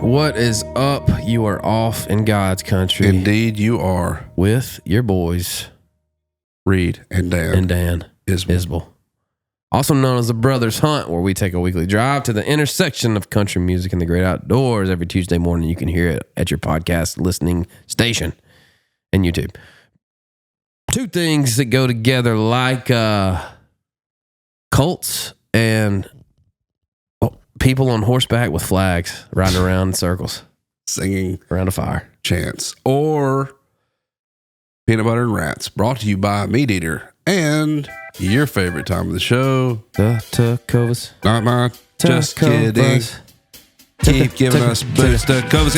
What is up? You are off in God's country. Indeed, you are. With your boys, Reid and Dan. And Dan Isbell. Also known as the Brothers Hunt, where we take a weekly drive to the intersection of country music and the great outdoors every Tuesday morning. You can hear it at your podcast listening station and YouTube. Two things that go together like cults and people on horseback with flags riding around in circles. Singing around a fire. Chants. Or Peanut Butter and Rats. Brought to you by MeatEater. And your favorite time of the show. The Tacovas. Not mine. Just kidding. Keep giving us boost. Tacovas.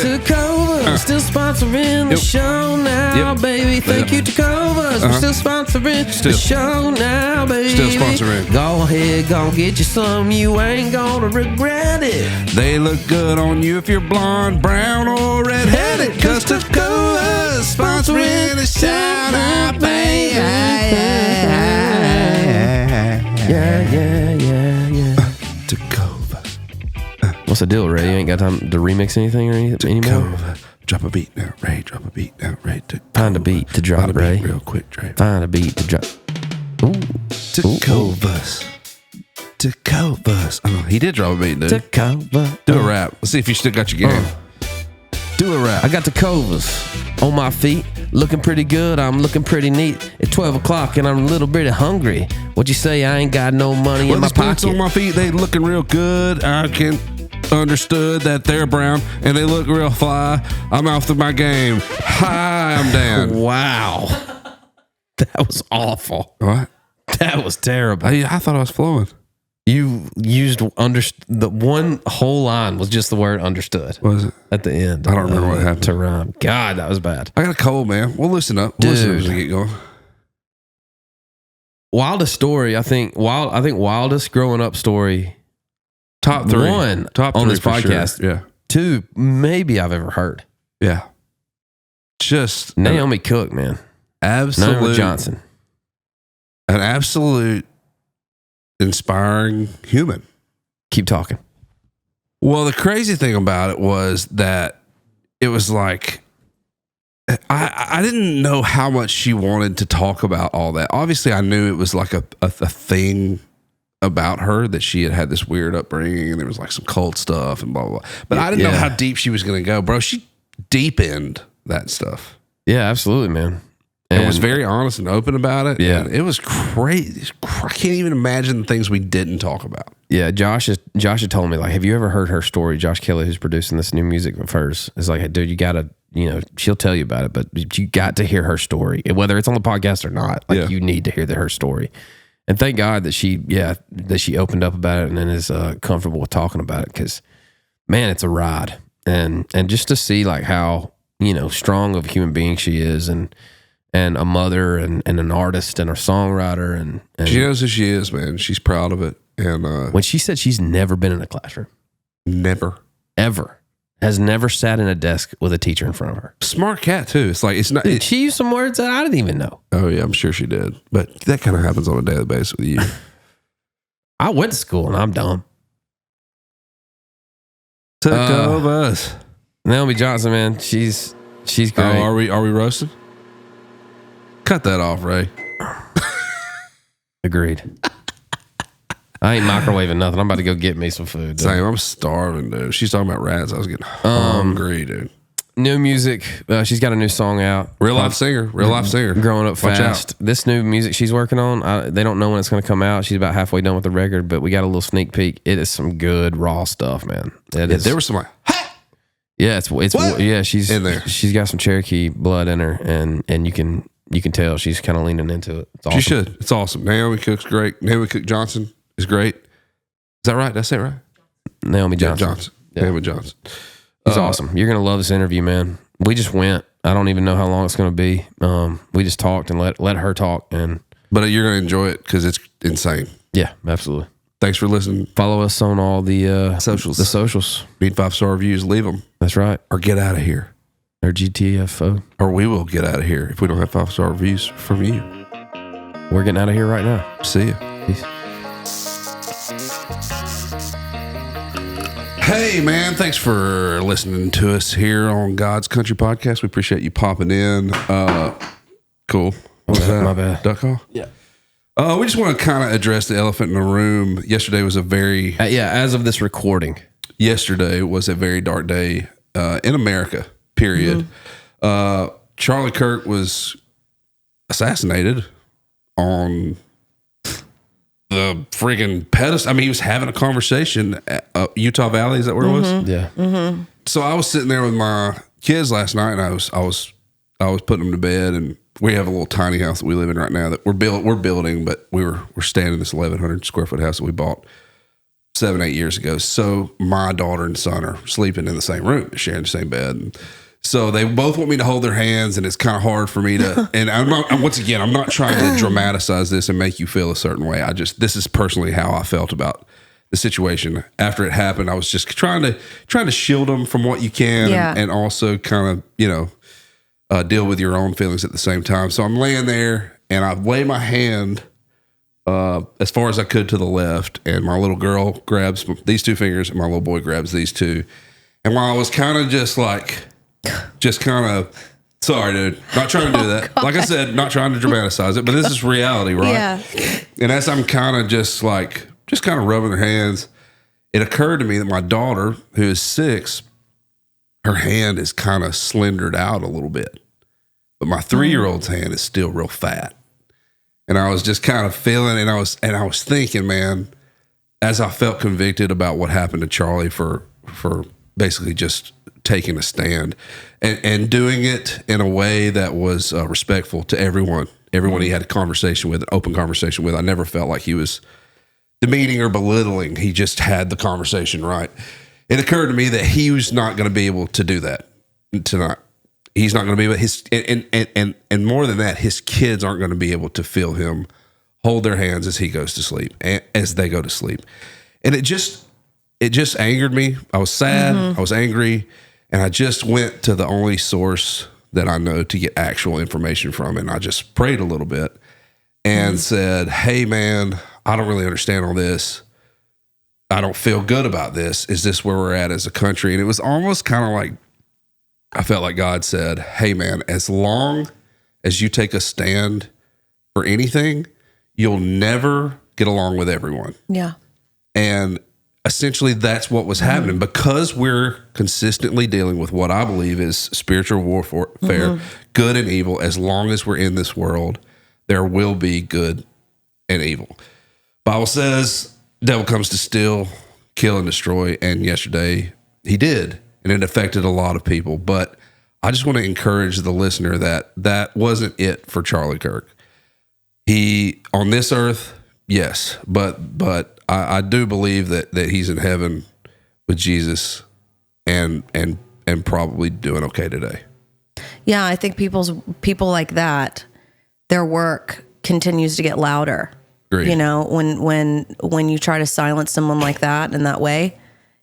Still sponsoring the show now, baby. Thank you, Tacovas. We're still sponsoring the show now, baby. Still sponsoring. Go ahead, go get you some. You ain't gonna regret it. They look good on you if you're blonde, brown, or redheaded. Cause Tacovas sponsoring the show now, baby. Yeah. Tacova. What's the deal, Ray? You ain't got time to remix anything or anything anymore? Drop a beat now, Ray. Drop a beat now, Ray. Find a beat to drop, Find a Ray. beat real quick, Dre. Find a beat to drop. Ooh. Tacovas. Oh, he did drop a beat, dude. Tacova. Do a rap. Let's see if you still got your game. Do a rap. I got Tacovas on my feet, looking pretty good. I'm looking pretty neat. At 12 o'clock and I'm a little bit hungry. What you say? I ain't got no money in my these boots pocket. on my feet, they looking real good. I can understood that they're brown and they look real fly. I'm off to my game. Hi, I'm Dan. Wow. That was awful. What? That was terrible. I thought I was flowing. You used the one whole line was just the word understood. Was it? At the end. I don't remember what happened. To rhyme. God, that was bad. I got a cold, man. We'll loosen up. We'll loosen up as we get going. Wildest story, I think wildest growing up story. Top three. Top on this podcast. Sure. Yeah. Two, maybe I've ever heard. Yeah. Just Naomi Cook, man. Absolute. Naomi Johnson. An absolute inspiring human. Keep talking. Well, the crazy thing about it was that it was like, I didn't know how much she wanted to talk about all that. Obviously, I knew it was like a thing about her that she had this weird upbringing and there was like some cult stuff and blah, blah, blah. But I didn't know how deep she was going to go. Bro, she deepened that stuff. Yeah, absolutely, man. And was very honest and open about it. Yeah. And it was crazy. I can't even imagine the things we didn't talk about. Yeah, Josh had told me, like, have you ever heard her story? Josh Kelly, who's producing this new music of hers, is like, hey, dude, you got to, she'll tell you about it, but you got to hear her story. Whether it's on the podcast or not, like, you need to hear her story. And thank God that she opened up about it and is comfortable with talking about it because, man, it's a ride. And just to see, like, how, strong of a human being she is and a mother and an artist and a songwriter. And she knows who she is, man. She's proud of it. And when she said she's never been in a classroom. Never. Ever. Has never sat in a desk with a teacher in front of her. Smart cat, too. It's like, it's not. Dude, she used some words that I didn't even know. Oh, yeah, I'm sure she did. But that kind of happens on a daily basis with you. I went to school and I'm dumb. Tacovas. Naomi Johnson, man. She's great. Oh, are we roasting? Cut that off, Ray. Agreed. I ain't microwaving nothing. I'm about to go get me some food. Dude. Same. I'm starving, dude. She's talking about rats. I was getting hungry, dude. New music. She's got a new song out. Real life singer. Growing up fast. This new music she's working on, they don't know when it's going to come out. She's about halfway done with the record, but we got a little sneak peek. It is some good raw stuff, man. There was some like, yeah, it's what? Yeah, she's in there. She's got some Cherokee blood in her, and you can tell she's kind of leaning into it. It's awesome. She should. It's awesome. Naomi Cook's great. Naomi Cook Johnson is great. Is that right? Did I say it right? Naomi Johnson. Yeah. Naomi Johnson. It's awesome. You're gonna love this interview, man. We just went. I don't even know how long it's gonna be. We just talked and let her talk, but you're gonna enjoy it because it's insane. Yeah, absolutely. Thanks for listening. Follow us on all the socials. The socials. Need 5-star reviews. Leave them. That's right. Or get out of here. Or GTFO. Or we will get out of here if we don't have 5-star reviews from you. We're getting out of here right now. See ya. Peace. Hey, man, thanks for listening to us here on God's Country Podcast. We appreciate you popping in. Cool. What was that? My bad. Duck call? Yeah. We just want to kind of address the elephant in the room. Yesterday was a very... as of this recording. Yesterday was a very dark day in America, period. Charlie Kirk was assassinated on the friggin' pedestal. I mean, he was having a conversation at Utah Valley. Is that where it was? Yeah. So I was sitting there with my kids last night, and I was putting them to bed. And we have a little tiny house that we live in right now that we're building, but we're staying in this 1,100 square foot house that we bought 7-8 years ago. So my daughter and son are sleeping in the same room, sharing the same bed. And so they both want me to hold their hands, and it's kind of hard for me to. And I'm not trying to dramatize this and make you feel a certain way. This is personally how I felt about the situation after it happened. I was just trying to shield them from what you can, and also kind of deal with your own feelings at the same time. So I'm laying there, and I lay my hand as far as I could to the left, and my little girl grabs these two fingers, and my little boy grabs these two. And while I was kind of sorry, dude, not trying to do that. God. Like I said, not trying to dramatize it, but this is reality, right? Yeah. And as I'm kind of just kind of rubbing their hands, it occurred to me that my daughter, who is 6, her hand is kind of slendered out a little bit, but my 3-year-old's hand is still real fat. And I was just kind of feeling, and I was thinking, man, as I felt convicted about what happened to Charlie for basically just taking a stand and doing it in a way that was respectful to everyone he had a conversation with, an open conversation with. I never felt like he was demeaning or belittling. He just had the conversation right. It occurred to me that he was not going to be able to do that tonight. He's not going to be able to, and more than that, his kids aren't going to be able to feel him hold their hands as he goes to sleep, as they go to sleep. And it just angered me. I was sad. I was angry. And I just went to the only source that I know to get actual information from. And I just prayed a little bit and said, hey, man, I don't really understand all this. I don't feel good about this. Is this where we're at as a country? And it was almost kind of like, I felt like God said, hey, man, as long as you take a stand for anything, you'll never get along with everyone. Yeah. And essentially that's what was happening, because we're consistently dealing with what I believe is spiritual warfare, good and evil. As long as we're in this world, there will be good and evil. Bible says devil comes to steal, kill, and destroy. And yesterday he did, and it affected a lot of people. But I just want to encourage the listener that wasn't it for Charlie Kirk. He, on this earth, yes, but I do believe that he's in heaven with Jesus and probably doing okay today. Yeah, I think people like that, their work continues to get louder. Agreed. You know, when you try to silence someone like that in that way,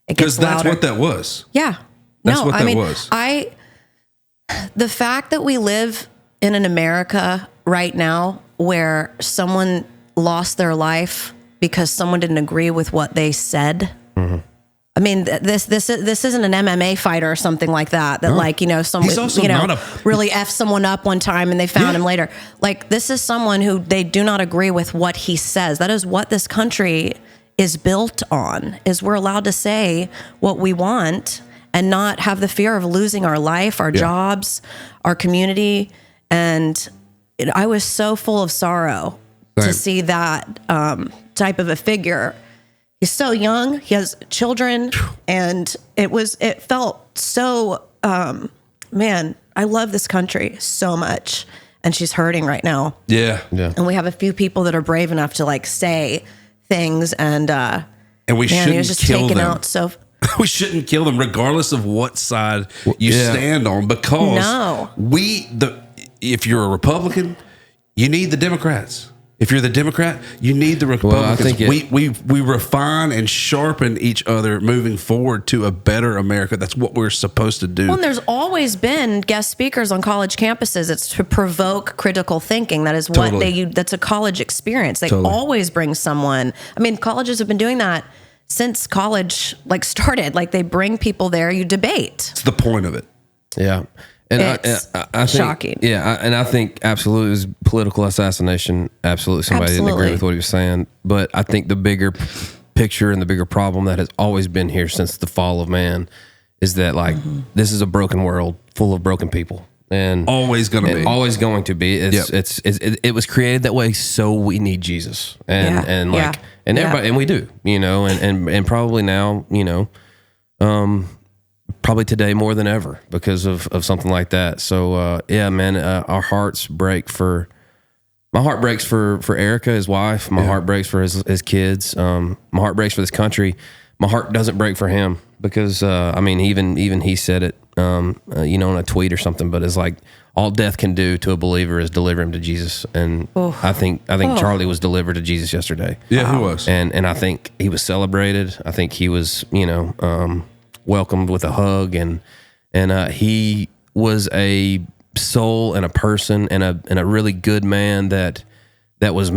it gets louder. Because that's what that was. Yeah. That's what that was. The fact that we live in an America right now where someone lost their life because someone didn't agree with what they said. I mean, this isn't an MMA fighter or something like that. That someone really F someone up one time and they found him later. Like, this is someone who they do not agree with what he says. That is what this country is built on. Is we're allowed to say what we want and not have the fear of losing our life, our jobs, our community. And I was so full of sorrow to see that type of a figure. He's so young. He has children, and it felt so. Man, I love this country so much, and she's hurting right now. Yeah. And we have a few people that are brave enough to like say things, and we shouldn't he was just kill taken them. out. So we shouldn't kill them, regardless of what side you stand on, because if you're a Republican, you need the Democrats. If you're the Democrat, you need the Republicans. Well, I think we refine and sharpen each other moving forward to a better America. That's what we're supposed to do. Well, and there's always been guest speakers on college campuses. It's to provoke critical thinking. That is what that's a college experience. They always bring someone. I mean, colleges have been doing that since college like started. Like they bring people there, you debate. It's the point of it. Yeah. And It's I think, shocking. Yeah. And I think absolutely it was political assassination. Absolutely. Somebody didn't agree with what he was saying. But I think the bigger picture and the bigger problem that has always been here since the fall of man is that like this is a broken world full of broken people. And Always going to be. Always going to be. It was created that way, so we need Jesus, and everybody, and we do, and probably now, probably today more than ever because of something like that. So man, our hearts break for. My heart breaks for Erica, his wife. My heart breaks for his kids. My heart breaks for this country. My heart doesn't break for him because even he said it. On a tweet or something, but it's like all death can do to a believer is deliver him to Jesus. And I think Charlie was delivered to Jesus yesterday. Yeah, he was. And I think he was celebrated. I think he was, welcomed with a hug, and he was a soul and a person and a really good man that was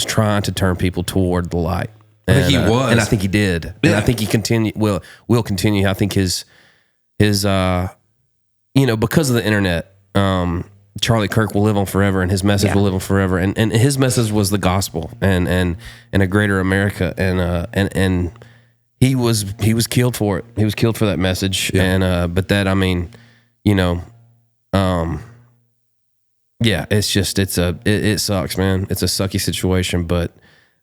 trying to turn people toward the light. I think he was. And I think he did. Yeah. And I think he will continue. I think his because of the internet, Charlie Kirk will live on forever, and his message will live on forever. And his message was the gospel and a greater America. And he was killed for it. He was killed for that message. Yeah. And but that it's just it sucks, man. It's a sucky situation, but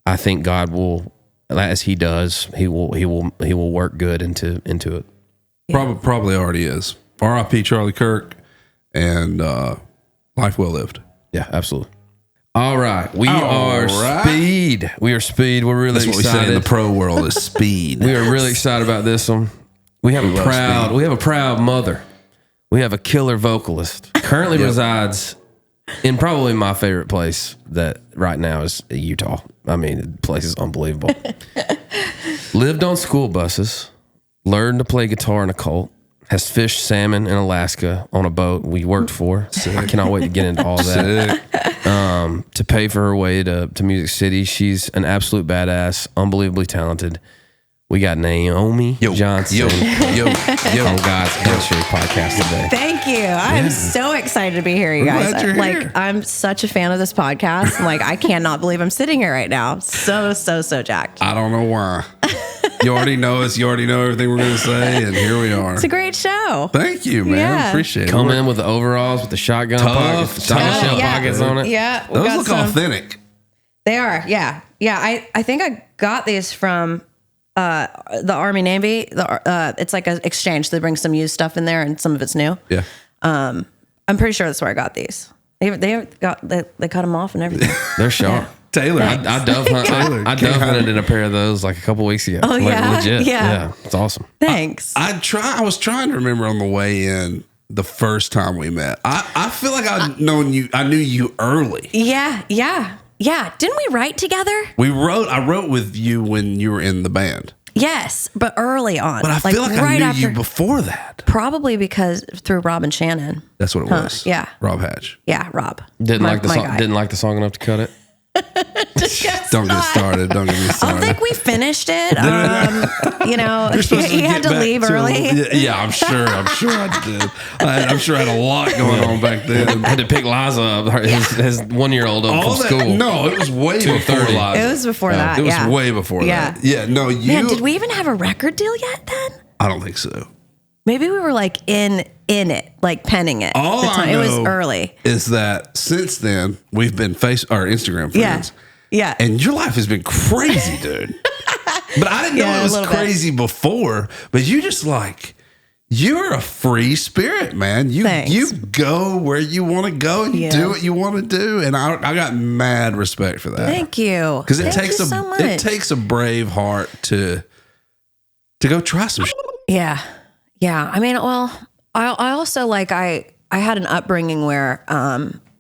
I think God will, as He does, He will work good into it. Probably already is. R.I.P. Charlie Kirk, and life well lived. Yeah, absolutely. All right, we are speed. We are speed. We're really excited. That's what we say in the pro world is speed. We are really excited about this one. We have a proud mother. We have a killer vocalist. Currently resides in probably my favorite place that right now is Utah. I mean, the place is unbelievable. Lived on school buses. Learned to play guitar in a cult. Has fished salmon in Alaska on a boat we worked for. I cannot wait to get into all that. To pay for her way to Music City. She's an absolute badass, unbelievably talented. We got Naomi Johnson on God's Country podcast today. Thank you. I'm so excited to be here, you guys. Like, I'm such a fan of this podcast. I'm like, I cannot believe I'm sitting here right now. So jacked. I don't know why. You already know us. You already know everything we're going to say, and here we are. It's a great show. Thank you, man. Yeah. Appreciate it. Come in with the overalls with the shotgun pockets, pockets on it. Yeah, those look authentic. They are. Yeah. I think I got these from the Army Navy. It's like an exchange. They bring some used stuff in there, and some of it's new. Yeah. I'm pretty sure that's where I got these. They cut them off and everything. They're sharp. Yeah. Taylor. I dove hunted in a pair of those like a couple weeks ago. Oh, yeah? Legit. Yeah. It's awesome. Thanks. I was trying to remember on the way in the first time we met. I feel like I knew you early. Yeah. Didn't we write together? I wrote with you when you were in the band. Yes, but early on. But I feel like I knew you before that. Probably because through Rob and Shannon. That's what it was. Yeah. Rob Hatch. Yeah, Rob. Didn't like the song enough to cut it. Don't get started. Don't get me started. I think we finished it. He had to leave early. Yeah, I'm sure I did. I'm sure I had a lot going on back then. I had to pick Liza up, his 1-year-old up from school. No, it was way before Liza. It was before that. It was way before that. Yeah, no, you. Man, did we even have a record deal yet then? I don't think so. Maybe we were like in it, like penning it. All I know it was early. Is that since then we've been Instagram friends. Yeah. And your life has been crazy, dude. But I didn't know it was crazy before. But you just you're a free spirit, man. You go where you want to go and you do what you want to do. And I got mad respect for that. Thank you. Because it takes a brave heart to go try some shit. Yeah. Yeah. I mean, well, I also I had an upbringing where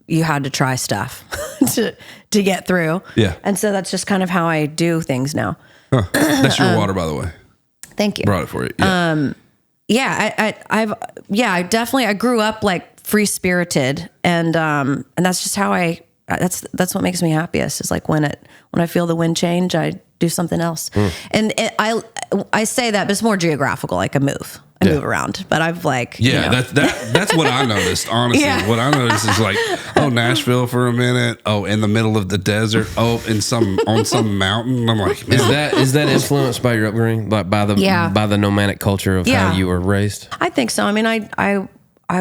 you had to try stuff to get through. Yeah. And so that's just kind of how I do things now. Huh. That's your water, by the way. Thank you. Brought it for you. Yeah. I definitely, I grew up free spirited, and that's just how that's what makes me happiest is when I feel the wind change, I do something else. And I say that, but it's more geographical. Like I move around, but I've that's what I noticed. Honestly, what I noticed is like, Nashville for a minute. In the middle of the desert. On some mountain. I'm like, man. Is that influenced by your upbringing, by the nomadic culture of how you were raised? I think so. I mean, I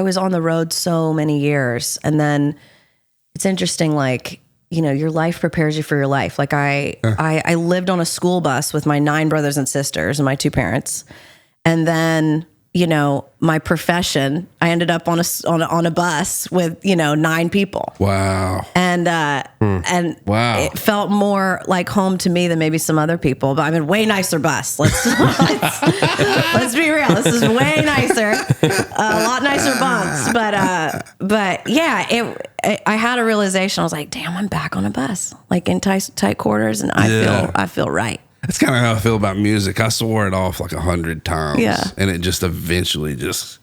was on the road so many years, and then it's interesting. Like, your life prepares you for your life. Like I lived on a school bus with my 9 brothers and sisters and my 2 parents. And then, my profession, I ended up on a bus with, 9 people. Wow. And it felt more like home to me than maybe some other people, but I mean, way nicer bus. Let's be real. This is way nicer, a lot nicer bunks. But yeah, I had a realization. I was like, damn, I'm back on a bus, like in tight quarters. And I feel right. That's kind of how I feel about music. I swore it off like 100 times. Yeah. And it just eventually just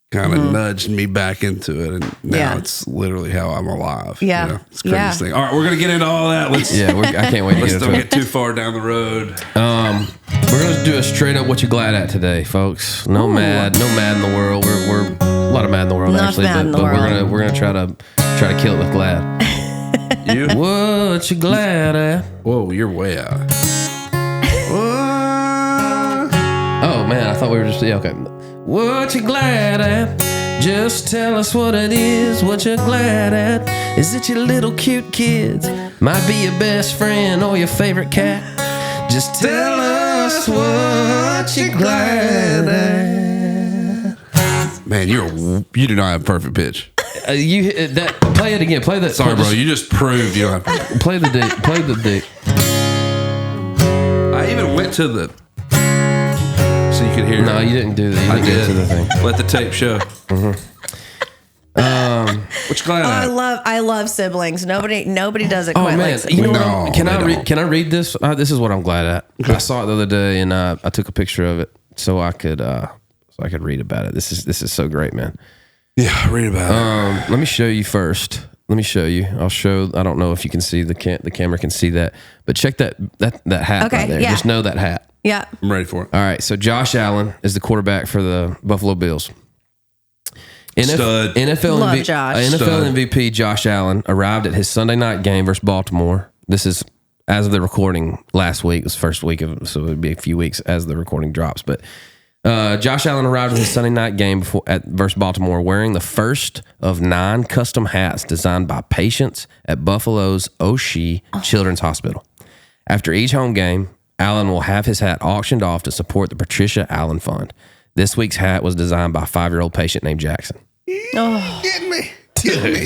kind of nudged me back into it. And now it's literally how I'm alive. Yeah. It's the craziest thing. All right, we're going to get into all that. I can't wait to get into it. Let's don't get too far down the road. We're going to do a straight up what you glad at today, folks. No mad in the world. We're a lot of mad in the world, actually. But we're going to try to kill it with glad. You? What you glad at? Whoa, you're way out. Oh man, I thought we were just okay. What you glad at? Just tell us what it is. What you glad at? Is it your little cute kids? Might be your best friend or your favorite cat. Just tell us what you glad at. Man, you do not have perfect pitch. Play it again. Play that. Sorry, bro. You just proved you don't have. Play the dick. Play the dick. I even went to the. So you could hear. No, you didn't do that. I did. Get to the thing. Let the tape show. Which glad I love siblings. Nobody does it quite like siblings. You know what? Can I read this? This is what I'm glad at. Okay. I saw it the other day and I took a picture of it so I could read about it. This is so great, man. Yeah, read about it. Let me show you first. Let me show you. I'll show. I don't know if you can see the camera can see that, but check that hat right there. Just know that hat. Yeah, I'm ready for it. All right. So Josh Allen is the quarterback for the Buffalo Bills. Stud. NFL Josh. NFL MVP Josh Allen arrived at his Sunday night game versus Baltimore. This is as of the recording last week. It was the first week of, so it would be a few weeks as the recording drops. But Josh Allen arrived at his Sunday night game versus Baltimore wearing the first of 9 custom hats designed by patients at Buffalo's Oshie Children's Hospital. After each home game, Allen will have his hat auctioned off to support the Patricia Allen Fund. This week's hat was designed by a 5-year-old patient named Jackson. Oh, Getting me.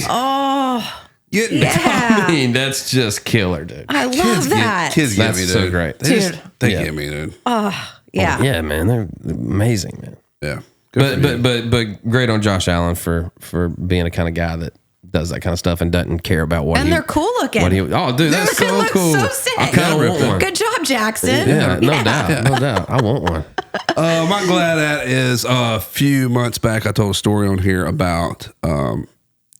Oh, Getting me. yeah. I mean, that's just killer, dude. I love that. Kids get That's me, dude. so great. They get me, dude. Yeah. Yeah, man, they're amazing, man. Yeah. But great on Josh Allen for being the kind of guy that does that kind of stuff and doesn't care about what. And they're cool looking. Dude, that's so cool. So sick. I kind of want one. Good job, Jackson. Yeah, no doubt. I want one. My glad at is a few months back, I told a story on here about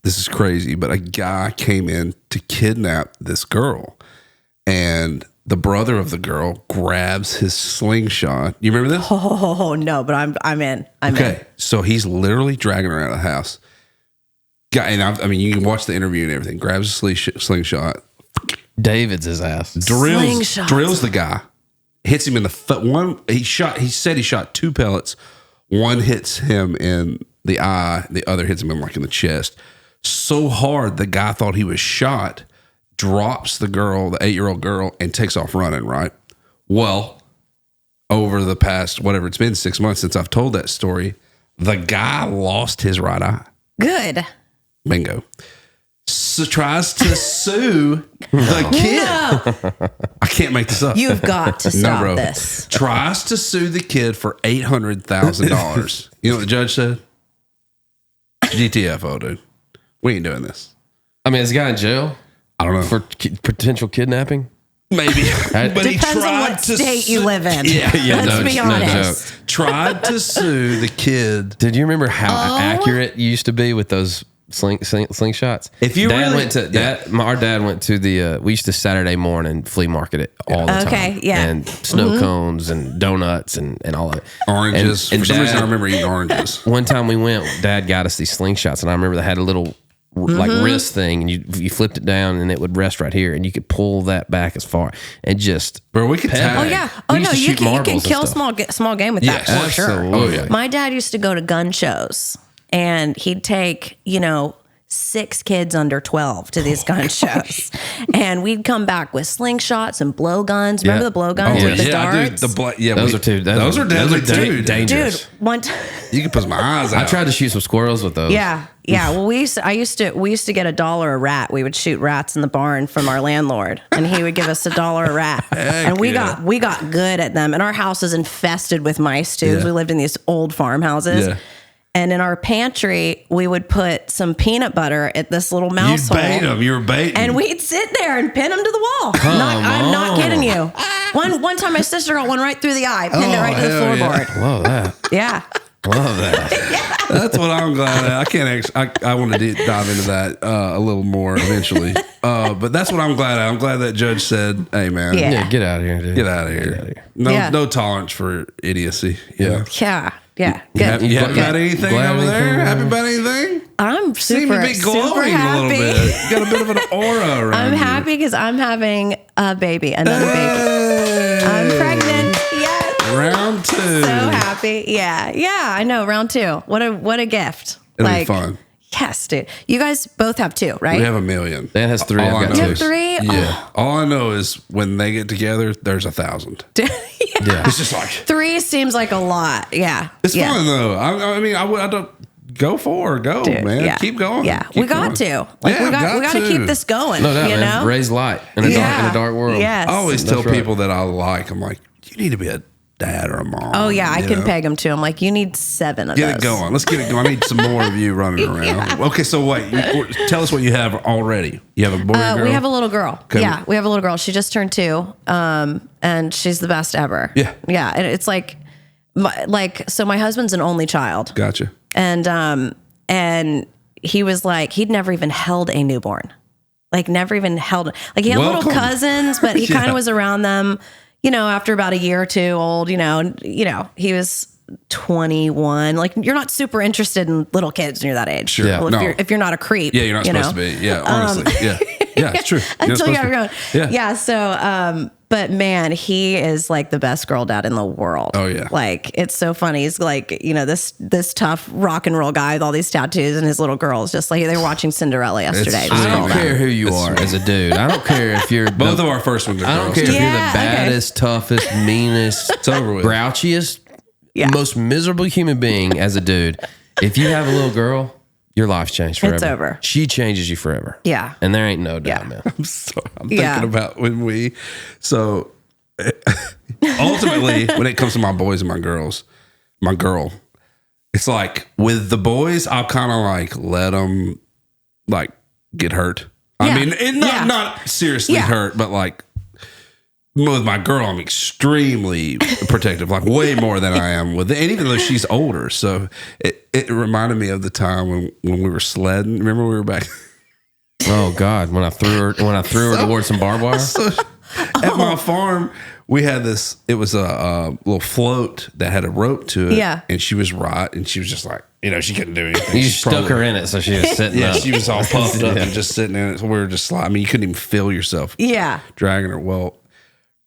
this is crazy, but a guy came in to kidnap this girl, and the brother of the girl grabs his slingshot. You remember this? Oh no, but I'm in. Okay, so he's literally dragging her out of the house. Guy, and you can watch the interview and everything. Grabs a slingshot. David's his ass. Drills the guy. Hits him in the foot. He said he shot 2 pellets. One hits him in the eye. The other hits him in the chest. So hard, the guy thought he was shot. Drops the girl, the 8-year-old girl, and takes off running. Right. Well, over the past it's been 6 months since I've told that story, the guy lost his right eye. Good. Bingo. So tries to sue the kid. No. I can't make this up. You've got to stop this. Tries to sue the kid for $800,000. You know what the judge said? GTFO, dude. We ain't doing this. I mean, is the guy in jail? I don't know. For potential kidnapping? Maybe. But he depends on what state you live in. Yeah. Let's be honest. Tried to sue the kid. Did you remember how accurate you used to be with those slingshots. If you dad really- went to our dad went to the we used to Saturday morning flea market it all the time. Okay, yeah. And snow cones and donuts and all of it. Oranges. And For some Dad- reason, I remember eating oranges. One time we went, Dad got us these slingshots, and I remember they had a little like wrist thing, and you flipped it down, and it would rest right here, and you could pull that back as far, and just Bro, we could tag. Oh yeah. We Oh used no, to you shoot can marbles and kill stuff. small game with Yes, that for sure. absolutely. My dad used to go to gun shows, and he'd take 6 kids under 12 to these gun shows, and we'd come back with slingshots and blow guns. Remember the blow guns with the darts? Dude, those are deadly dangerous. too. Dangerous. Dude, one time. You can put my eyes out. I tried to shoot some squirrels with those. Yeah. Well, we used to get $1 a rat. We would shoot rats in the barn from our landlord, and he would give us $1 a rat. And we got good at them. And our house is infested with mice too. Yeah. We lived in these old farmhouses. Yeah. And in our pantry, we would put some peanut butter at this little mouse hole. You were baiting. And we'd sit there and pin them to the wall. I'm not kidding you. One time my sister got one right through the eye, pinned it right to the hell floorboard. Love that. Yeah. Love that. That's what I'm glad at. I can't actually, I want to dive into that a little more eventually. But that's what I'm glad at. I'm glad that judge said, hey, man. Yeah. Yeah, get out of here, dude. Get out of here. No tolerance for idiocy. Yeah. Yeah. Good. You happy about anything Glad over there? anything? Happy about anything? I'm Seem super, to be super glowing happy. a little bit. Got a bit of an aura around I'm you. happy because I'm having a baby, another baby. Hey. I'm pregnant. Yes. Round 2. So happy. Yeah. I know. Round 2. What a gift. It'll be fun. Yes, dude. You guys both have 2, right? We have 1 million. Dan has 3. All I I've got know 2. You have 3? Yeah. All I know is when they get together, there's 1,000. Yeah. Yeah. It's just like 3 seems like a lot. Yeah. it's fun though. I mean, I don't go Dude, man. yeah. Keep going. Yeah. Keep We got going. to. Like Yeah, we got to keep this going. No doubt, you man. know? Raise light in a dark world. Yes. I always That's tell right. people that I like, I'm like, you need to be a dad or a mom. Oh yeah, I you can know? peg them too. I'm like, you need 7 of Get those. it going. Let's get it going. I need some more of you running around. Okay, so wait. Tell us what you have already. You have a boy or girl? We have a little girl. Okay. Yeah, we have a little girl. She just turned 2, and she's the best ever. Yeah. And it's like so my husband's an only child, Gotcha. and he was like, he'd never even held a newborn, like never even held. Like he had Welcome. little cousins, but he Yeah. kind of was around them. After about a year or 2 old, and he was 21. Like you're not super interested in little kids when you're that age. Sure. Yeah. Well, No. if you're not a creep. Yeah, you're not supposed to be. Yeah, honestly. Yeah. Yeah, it's true. You're not Until you supposed have to your be. own. Yeah. So, but man, he is like the best girl dad in the world. Oh, yeah. Like it's so funny. He's like, this tough rock and roll guy with all these tattoos, and his little girl is just like, they were watching Cinderella yesterday. It's Just I all don't that. care who you are as a dude. I don't care if you're Both of our first ones are I don't girls. care if too. you're Yeah, the okay. baddest, toughest, meanest, It's over with. grouchiest, Yeah. most miserable human being as a dude. If you have a little girl, your life's changed forever. It's over. She changes you forever. Yeah. And there ain't no doubt, Yeah. man. I'm thinking Yeah. about when ultimately, when it comes to my boys and my girl, it's like with the boys, I'll kind of like let them like get hurt. I Yeah. mean, not seriously Yeah. hurt, but like with my girl, I'm extremely protective, like way more than I am with, and even though she's older. So it reminded me of the time when we were sledding. Remember we were back. Oh God, when I threw her towards some barbed wire. So at my farm, we had this. It was a little float that had a rope to it. Yeah. and she was right, and she was just like, she couldn't do anything. You She stuck probably- her in it, so she was sitting Yeah, up. she was all puffed up Yeah. and just sitting in it. So we were just sliding. I mean, you couldn't even feel yourself Yeah. dragging her. Well,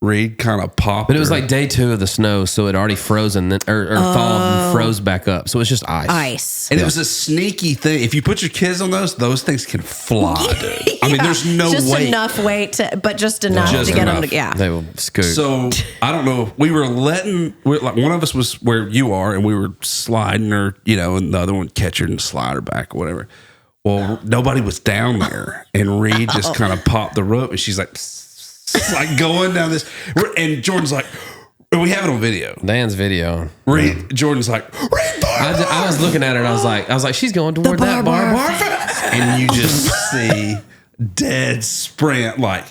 Reid kind of popped. But it was her. like day 2 of the snow, so it already frozen then, or thawed and froze back up. So it's just ice. And it was a sneaky thing. If you put your kids on those things can fly, dude. I mean, Yeah. there's no just weight. enough weight but just enough Just to get enough. them to, yeah. They will scoot. So I don't know. We were like one of us was where you are, and we were sliding her, and the other one catch her and slide her back or whatever. Well, nobody was down there, and Reid just kind of popped the rope, and she's like, like going down this, and Jordan's like, we have it on video. Dan's video. Jordan's like, I was looking at her and I was like, she's going toward that barbed wire. and you just see dead sprint, like,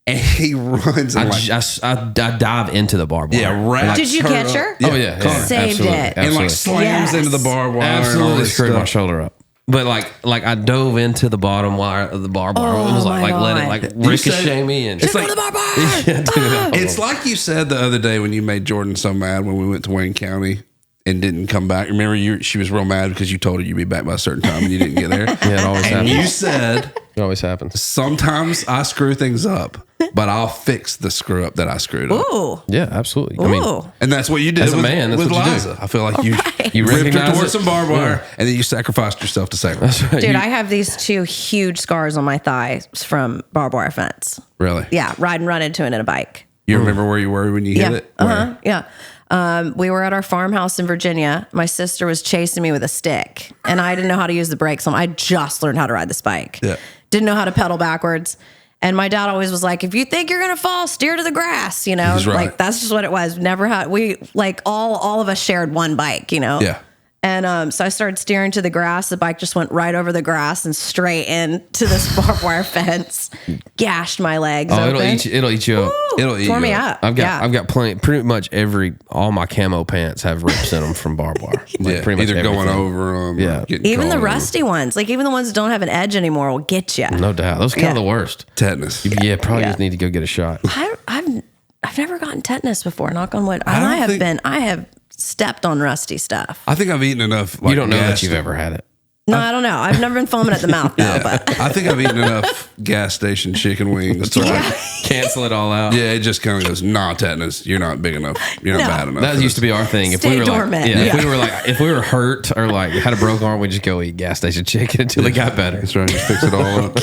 and he runs and I dive into the barbed wire. yeah, right. Did you catch her? Oh yeah, Saved absolutely, it. and like absolutely. slams Yes. into the barbed wire. and all Absolutely this screwed my stuff. shoulder up. But like I dove into the bottom wire of the barbed wire. Oh, It was like my let it God. like ricochet me, and It's like the barbed wire. Yeah, dude, it's like you said the other day when you made Jordan so mad when we went to Wayne County and didn't come back. Remember, she was real mad because you told her you'd be back by a certain time and you didn't get there. Yeah, it always And happens. you said, It always happens. sometimes I screw things up, but I'll fix the screw up that I screwed up. Ooh. Yeah, absolutely. I mean, Ooh. And that's what you did As a with, man, that's with what you do. Liza. I feel like you You ripped her recognize towards it? some barbed wire and then you sacrificed yourself to save her. Dude, I have these 2 huge scars on my thighs from barbed wire fence. Really? Yeah, run into it in a bike. You remember where you were when you hit it? Where? Yeah. We were at our farmhouse in Virginia. My sister was chasing me with a stick, and I didn't know how to use the brakes. I just learned how to ride this bike. Yeah. Didn't know how to pedal backwards. And my dad always was like, if you think you're going to fall, steer to the grass, you know, He's right. like that's just what it was. Never had, we like all of us shared one bike, you know? Yeah. And so I started steering to the grass. The bike just went right over the grass and straight into this barbed wire fence. Gashed my legs. oh, open. it'll eat you up. It'll eat Tore you me up. up. I've got Yeah. I've got plenty. Pretty much all my camo pants have rips in them from barbed wire. Like, Yeah, pretty much either going everything. over them. Yeah. Or getting Even the caught on rusty ones, like even the ones that don't have an edge anymore, will get you. No doubt. Those are kind of Yeah. the worst. tetanus. Yeah, probably Yeah. just need to go get a shot. I've never gotten tetanus before. Knock on wood. don't I have stepped on rusty stuff. I think I've eaten enough. Like, You don't know gas that you've ever had it. No, I don't know. I've never been foaming at the mouth though. But I think I've eaten enough gas station chicken wings to like, Cancel it all out. yeah, it just kind of goes, nah, tetanus, you're not big enough. You're not No. bad enough. That for used to this." be our thing. If Stay we were dormant. like, Yeah. if we were hurt or like had a broke arm, we'd just go eat gas station chicken until it got better. That's right. Just fix it all up.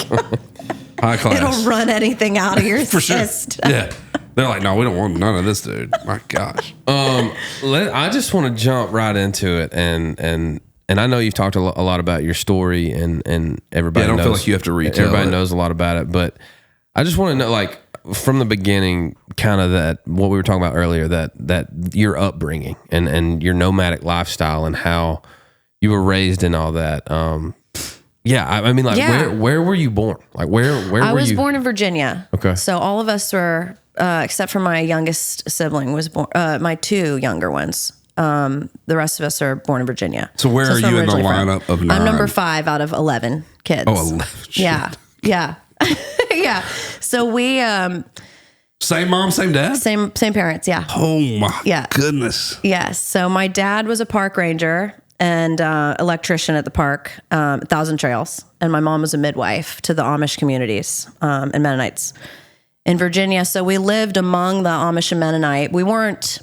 High class. it'll run anything out of your For sure. fist. Yeah. They're like, no, we don't want none of this, dude. My gosh. I just want to jump right into it, and I know you've talked a lot about your story, and everybody. Yeah, I don't knows, feel like you have to retell Everybody it. knows a lot about it, but I just want to know, like, from the beginning, kind of that what we were talking about earlier, that your upbringing and your nomadic lifestyle and how you were raised and all that. Yeah, I mean, like, Yeah. where were you born? Like, where were you? I was born in Virginia. Okay. So all of us were, except for my youngest sibling, was born. My 2 younger ones. The rest of us are born in Virginia. So where that's are where you I'm in the originally from. lineup of 9? I'm number 5 out of 11 kids. Oh, 11. Shit. Yeah. Yeah. Yeah. So we, Same mom, same dad? same parents. Yeah. Oh, my Yeah. goodness. Yes. So my dad was a park ranger and electrician at the park, 1,000 Trails. And my mom was a midwife to the Amish communities and Mennonites in Virginia. So we lived among the Amish and Mennonite. We weren't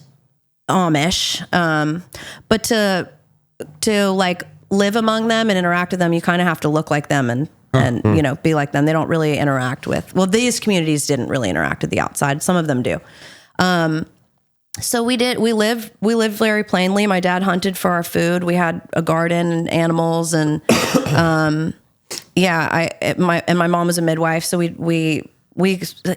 Amish, but to like live among them and interact with them, you kind of have to look like them and you know, be like them. They don't really interact with, well, these communities didn't really interact with the outside. Some of them do. So we lived very plainly. My dad hunted for our food. We had a garden and animals and, my mom was a midwife. So we,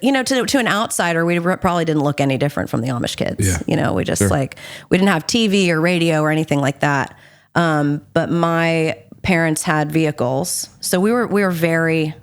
you know, to an outsider, we probably didn't look any different from the Amish kids. Yeah. You know, we just like, we didn't have TV or radio or anything like that. But my parents had vehicles. So we were very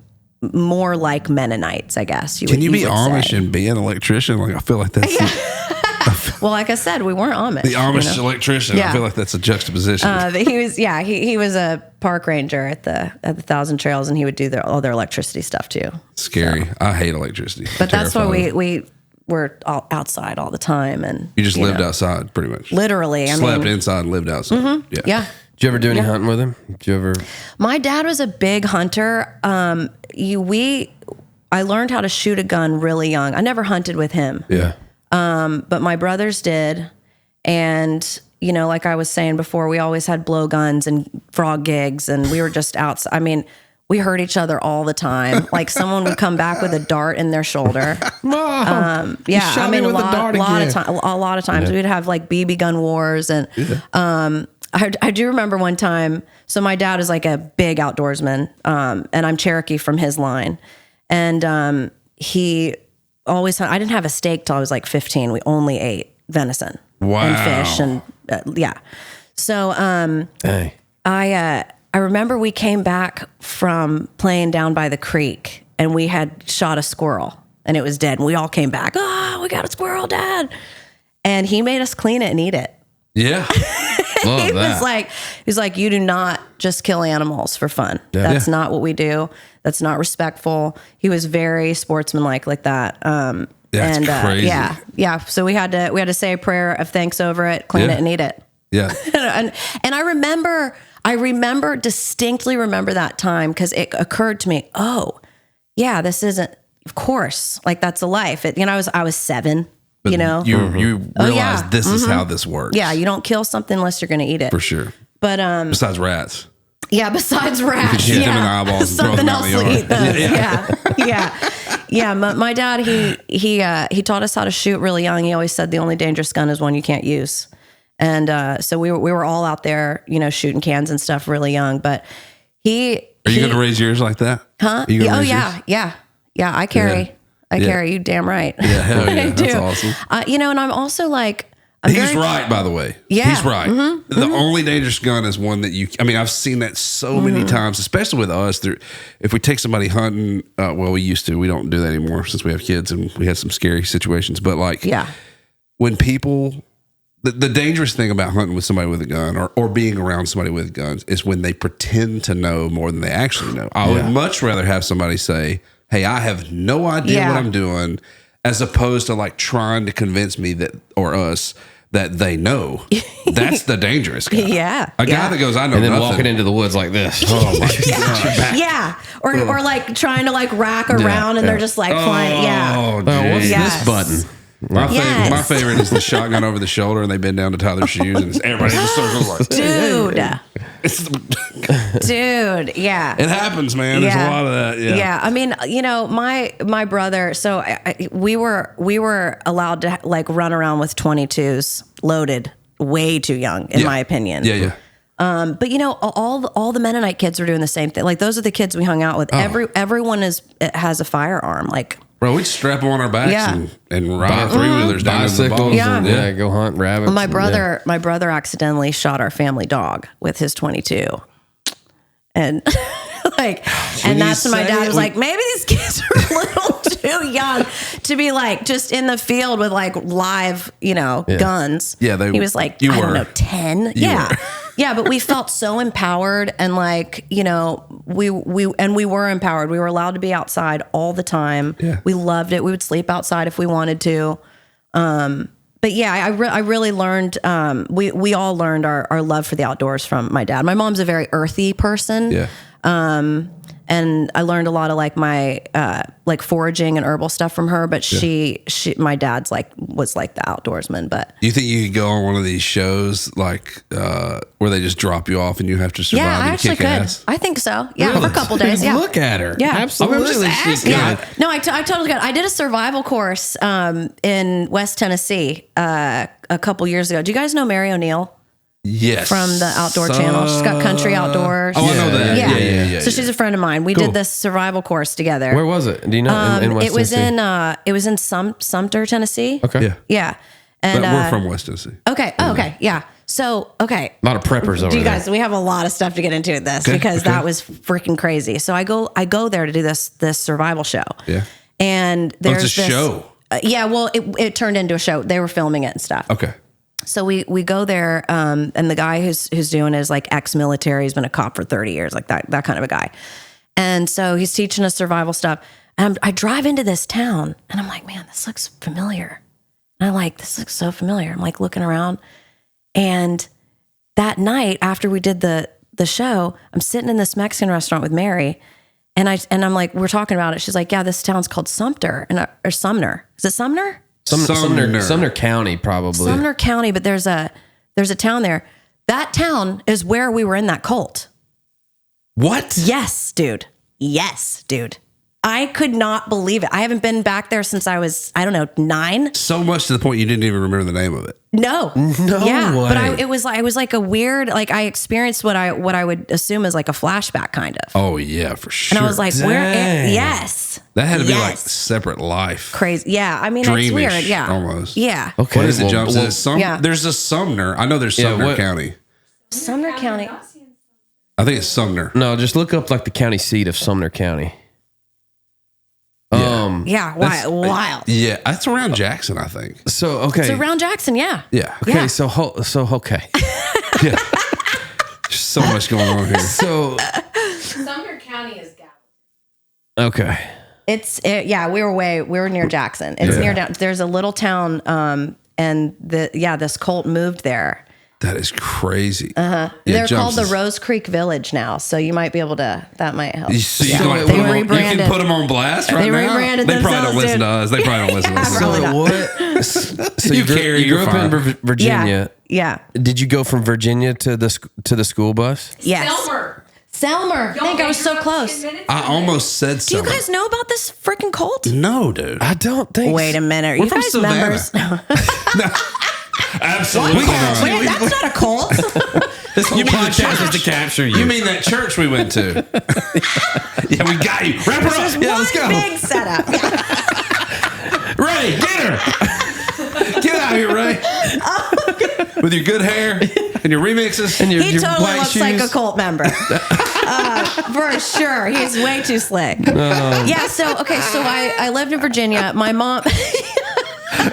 more like Mennonites, I guess. Can you be would Amish say. and be an electrician? Like, I feel like that's Well, like I said, we weren't Amish. the Amish you know? electrician. I Yeah. feel like that's a juxtaposition. He was a park ranger at the 1,000 Trails, and he would do all their electricity stuff too. Scary. I hate electricity. But that's why Terrified. we were all outside all the time, and You just lived know, outside, pretty much. literally. Slept inside and lived outside. Yeah. Did you ever do any hunting with him? Did you ever? My dad was a big hunter. I learned how to shoot a gun really young. I never hunted with him. Yeah. But my brothers did. And, you know, like I was saying before, we always had blowguns and frog gigs, and we were just outside. I mean, we hurt each other all the time. Like someone would come back with a dart in their shoulder. Mom, Yeah, shot I me mean, with a dart a lot again. of times we'd have like BB gun wars. And I do remember one time, so my dad is like a big outdoorsman, and I'm Cherokee from his line. And he always, I didn't have a steak till I was like 15. We only ate venison and fish and yeah. So Hey. I remember we came back from playing down by the creek and we had shot a squirrel and it was dead. And we all came back. Oh, we got a squirrel, Dad. And he made us clean it and eat it. Yeah. Love He that. was like, you do not just kill animals for fun. That's not what we do. That's not respectful. He was very sportsmanlike like that. That's crazy. Yeah. So we had to say a prayer of thanks over it, clean it, and eat it. Yeah. and I distinctly remember that time because it occurred to me, oh, yeah, this isn't, of course, like that's a life. I was 7. But you know, you realize this is how this works. Yeah, you don't kill something unless you're going to eat it. For sure. But besides rats. Yeah, besides rats. You can shoot them in the eyeballs and throw something them out else in the will yard. eat those. Yeah. My dad, he taught us how to shoot really young. He always said the only dangerous gun is one you can't use. And so we were all out there, shooting cans and stuff really young. But Are you going to raise yours like that? Huh? Oh yeah. Yeah. I carry. You damn right. Yeah, hell yeah. I do. That's awesome. And I'm also like, He's right, by the way. Yeah. He's right. The only dangerous gun is one that I've seen that so many times, especially with us. If we take somebody hunting, we used to. We don't do that anymore since we have kids and we had some scary situations. But when people, the dangerous thing about hunting with somebody with a gun or being around somebody with guns is when they pretend to know more than they actually know. I would much rather have somebody say, hey, I have no idea what I'm doing, as opposed to like trying to convince me us that they know. That's the dangerous guy. Yeah. A guy that goes, I know and then nothing. walking into the woods like this. Oh my God. Yeah. Or like trying to like rack around and they're just like flying. Yeah. Oh, what's Yes. this button? My favorite is the shotgun over the shoulder and they bend down to tie their shoes and everybody in the circle like, Dude, yeah. It happens, man. There's a lot of that. Yeah. Yeah. I mean, my brother, so we were allowed to like run around with 22s loaded way too young, in my opinion. Yeah. But all the Mennonite kids were doing the same thing. Like those are the kids we hung out with. Everyone has a firearm. Like, bro, we'd strap them on our backs and ride 3-wheelers down to the balls. Yeah, go hunt rabbits. My brother accidentally shot our family dog with his 22. And and that's when my dad was like, maybe these kids are a little too young to be like just in the field with like live, guns. Yeah, he was like, I don't know, 10. Yeah, but we felt so empowered and like, we were empowered. We were allowed to be outside all the time. Yeah. We loved it. We would sleep outside if we wanted to. But yeah, I really learned, we all learned our love for the outdoors from my dad. My mom's a very earthy person. Yeah. And I learned a lot of like my, like foraging and herbal stuff from her, but my dad's was like the outdoorsman. But do you think you could go on one of these shows like, where they just drop you off and you have to survive I and actually kick could. ass? I think so. Yeah. For a couple days. Yeah. Look at her. Yeah. Absolutely. Yeah. No, I totally got it. I did a survival course, in West Tennessee, a couple years ago. Do you guys know Mary O'Neill? Yes. From the Outdoor Channel. She's got Country Outdoors. Oh, I know that. Yeah. So she's a friend of mine. We did this survival course together. Where was it? Do you know? In West Tennessee? It was in Sumter, Tennessee. Okay. Yeah. And but we're from West Tennessee. Okay. Oh, okay. Yeah. So, okay. A lot of preppers over there. You guys, we have a lot of stuff to get into with this because that was freaking crazy. So I go there to do this survival show. Yeah. And there's it's a show. Well, it turned into a show. They were filming it and stuff. Okay. So we go there, and the guy who's doing it is like ex-military. He's been a cop for 30 years, like that kind of a guy. And so he's teaching us survival stuff. And I drive into this town, and I'm like, man, this looks familiar. And I'm like, this looks so familiar. I'm like looking around, and that night after we did the show, I'm sitting in this Mexican restaurant with Mary, and I'm like, we're talking about it. She's like, yeah, this town's called Sumter or Sumner. Is it Sumner? Sumner County, probably. Sumner County, but there's a town there. That town is where we were in that cult. What? Yes, dude. I could not believe it. I haven't been back there since I was, 9. So much to the point you didn't even remember the name of it. No. Yeah, way. But it was like a weird, like I experienced what I would assume is like a flashback kind of. Oh yeah, for sure. And I was like, yes. That had to be like separate life. Crazy. Yeah. I mean, dreamish, it's weird. Yeah. Almost. Yeah. Okay. What is it, Jumps? There's a Sumner. I know there's Sumner County. Sumner County. I think it's Sumner. No, just look up like the county seat of Sumner County. Yeah, wild. Yeah, that's around Jackson, I think. So okay, It's around Jackson, yeah. Yeah. okay, Yeah. so okay, Yeah. There's so much going on here. so Sumner County is Gallup. okay. We were near Jackson. It's near down. There's a little town, and this cult moved there. That is crazy. They're called the Rose Creek Village now, so you might be able to. That might help. So you, Yeah. can They you can rebranded. put them on blast right They now? rebranded They probably don't themselves, listen dude. to us. They probably don't listen to us. Probably not. What? So You grew you're up in Virginia. Yeah. Did you go from Virginia to the school bus? Yes. Selmer. I think I was so close. I almost said Do you something. guys know about this freaking cult? No, dude. I don't think. Wait a minute. Are We're you from guys Savannah. members? Absolutely not. Wait, that's not a cult. This whole You mean the podcast is church? to capture you. You mean that church we went to? Yeah, we got you. Wrap her up. Yeah, let's go. Big setup. Ray, get her. Get out of here, Ray. With your good hair and your remixes. and your, He your totally black looks shoes. like a cult member. For sure. He's way too slick. Yeah, so I lived in Virginia. My mom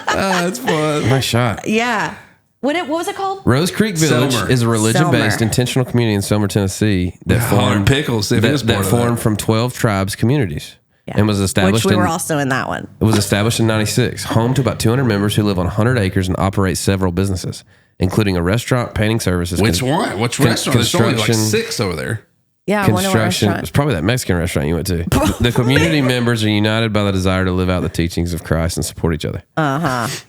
That's fun. Nice shot. yeah. What was it called? Rose Creek Village Selmer. is a religion-based Selmer. intentional community in Selmer, Tennessee that formed pickles. If it is part of formed that. from 12 tribes communities Yeah. and was established. Which we were in, also in that one. It was established in '96. Home to about 200 members who live on 100 acres and operate several businesses, including a restaurant, painting services. Which one? Which restaurant? There's only like construction- 6 over there. Yeah, I wonder what Construction. It's restaurant. probably that Mexican restaurant you went to. The community members are united by the desire to live out the teachings of Christ and support each other.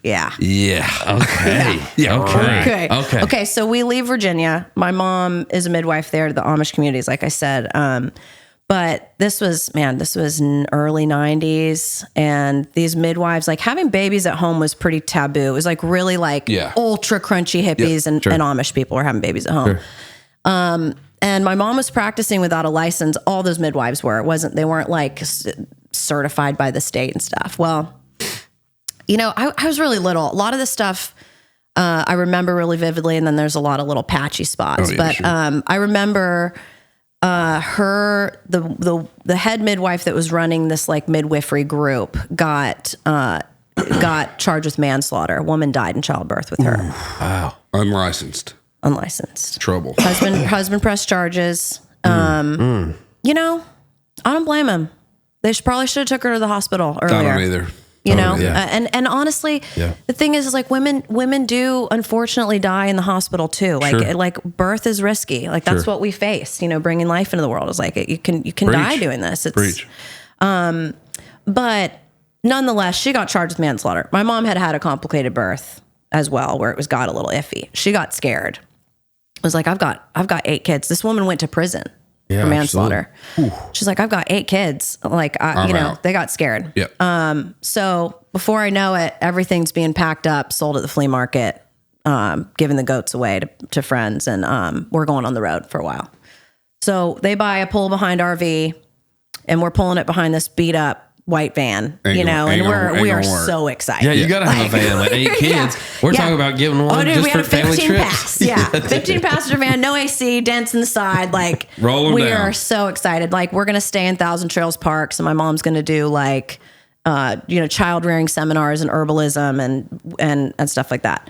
Yeah. Yeah. Okay. Yeah. Okay. Okay. Okay. So we leave Virginia. My mom is a midwife there to the Amish communities, like I said. But this was in early 90s. And these midwives, like having babies at home was pretty taboo. It was like really like ultra crunchy hippies and Amish people were having babies at home. Sure. And my mom was practicing without a license. All those midwives were. They weren't like certified by the state and stuff. Well, I was really little. A lot of this stuff I remember really vividly, and then there's a lot of little patchy spots. I remember the head midwife that was running this like midwifery group got charged with manslaughter. A woman died in childbirth with her. Wow. Unlicensed. Trouble. Husband pressed charges. I don't blame him. They probably should have took her to the hospital earlier. I don't either. And honestly, the thing is like women do unfortunately die in the hospital too. Like birth is risky. Like that's what we face. Bringing life into the world is like you can die doing this. It's but nonetheless, she got charged with manslaughter. My mom had a complicated birth as well, where it got a little iffy. She got scared. I was like, I've got 8 kids. This woman went to prison for manslaughter. She's like, I've got 8 kids. Like, they got scared. Yep. So before I know it, everything's being packed up, sold at the flea market, giving the goats away to friends. And we're going on the road for a while. So they buy a pull behind RV and we're pulling it behind this beat up white van, we are so excited. Yeah, you got to have a van with 8 kids. We're talking about giving one dude, just we for had a family 15 trips. pass. Yeah, 15 passenger van, no AC, dents in the side. Like Roll 'em we down. are so excited. Like we're gonna stay in Thousand Trails Parks, and my mom's gonna do like, child rearing seminars and herbalism and stuff like that.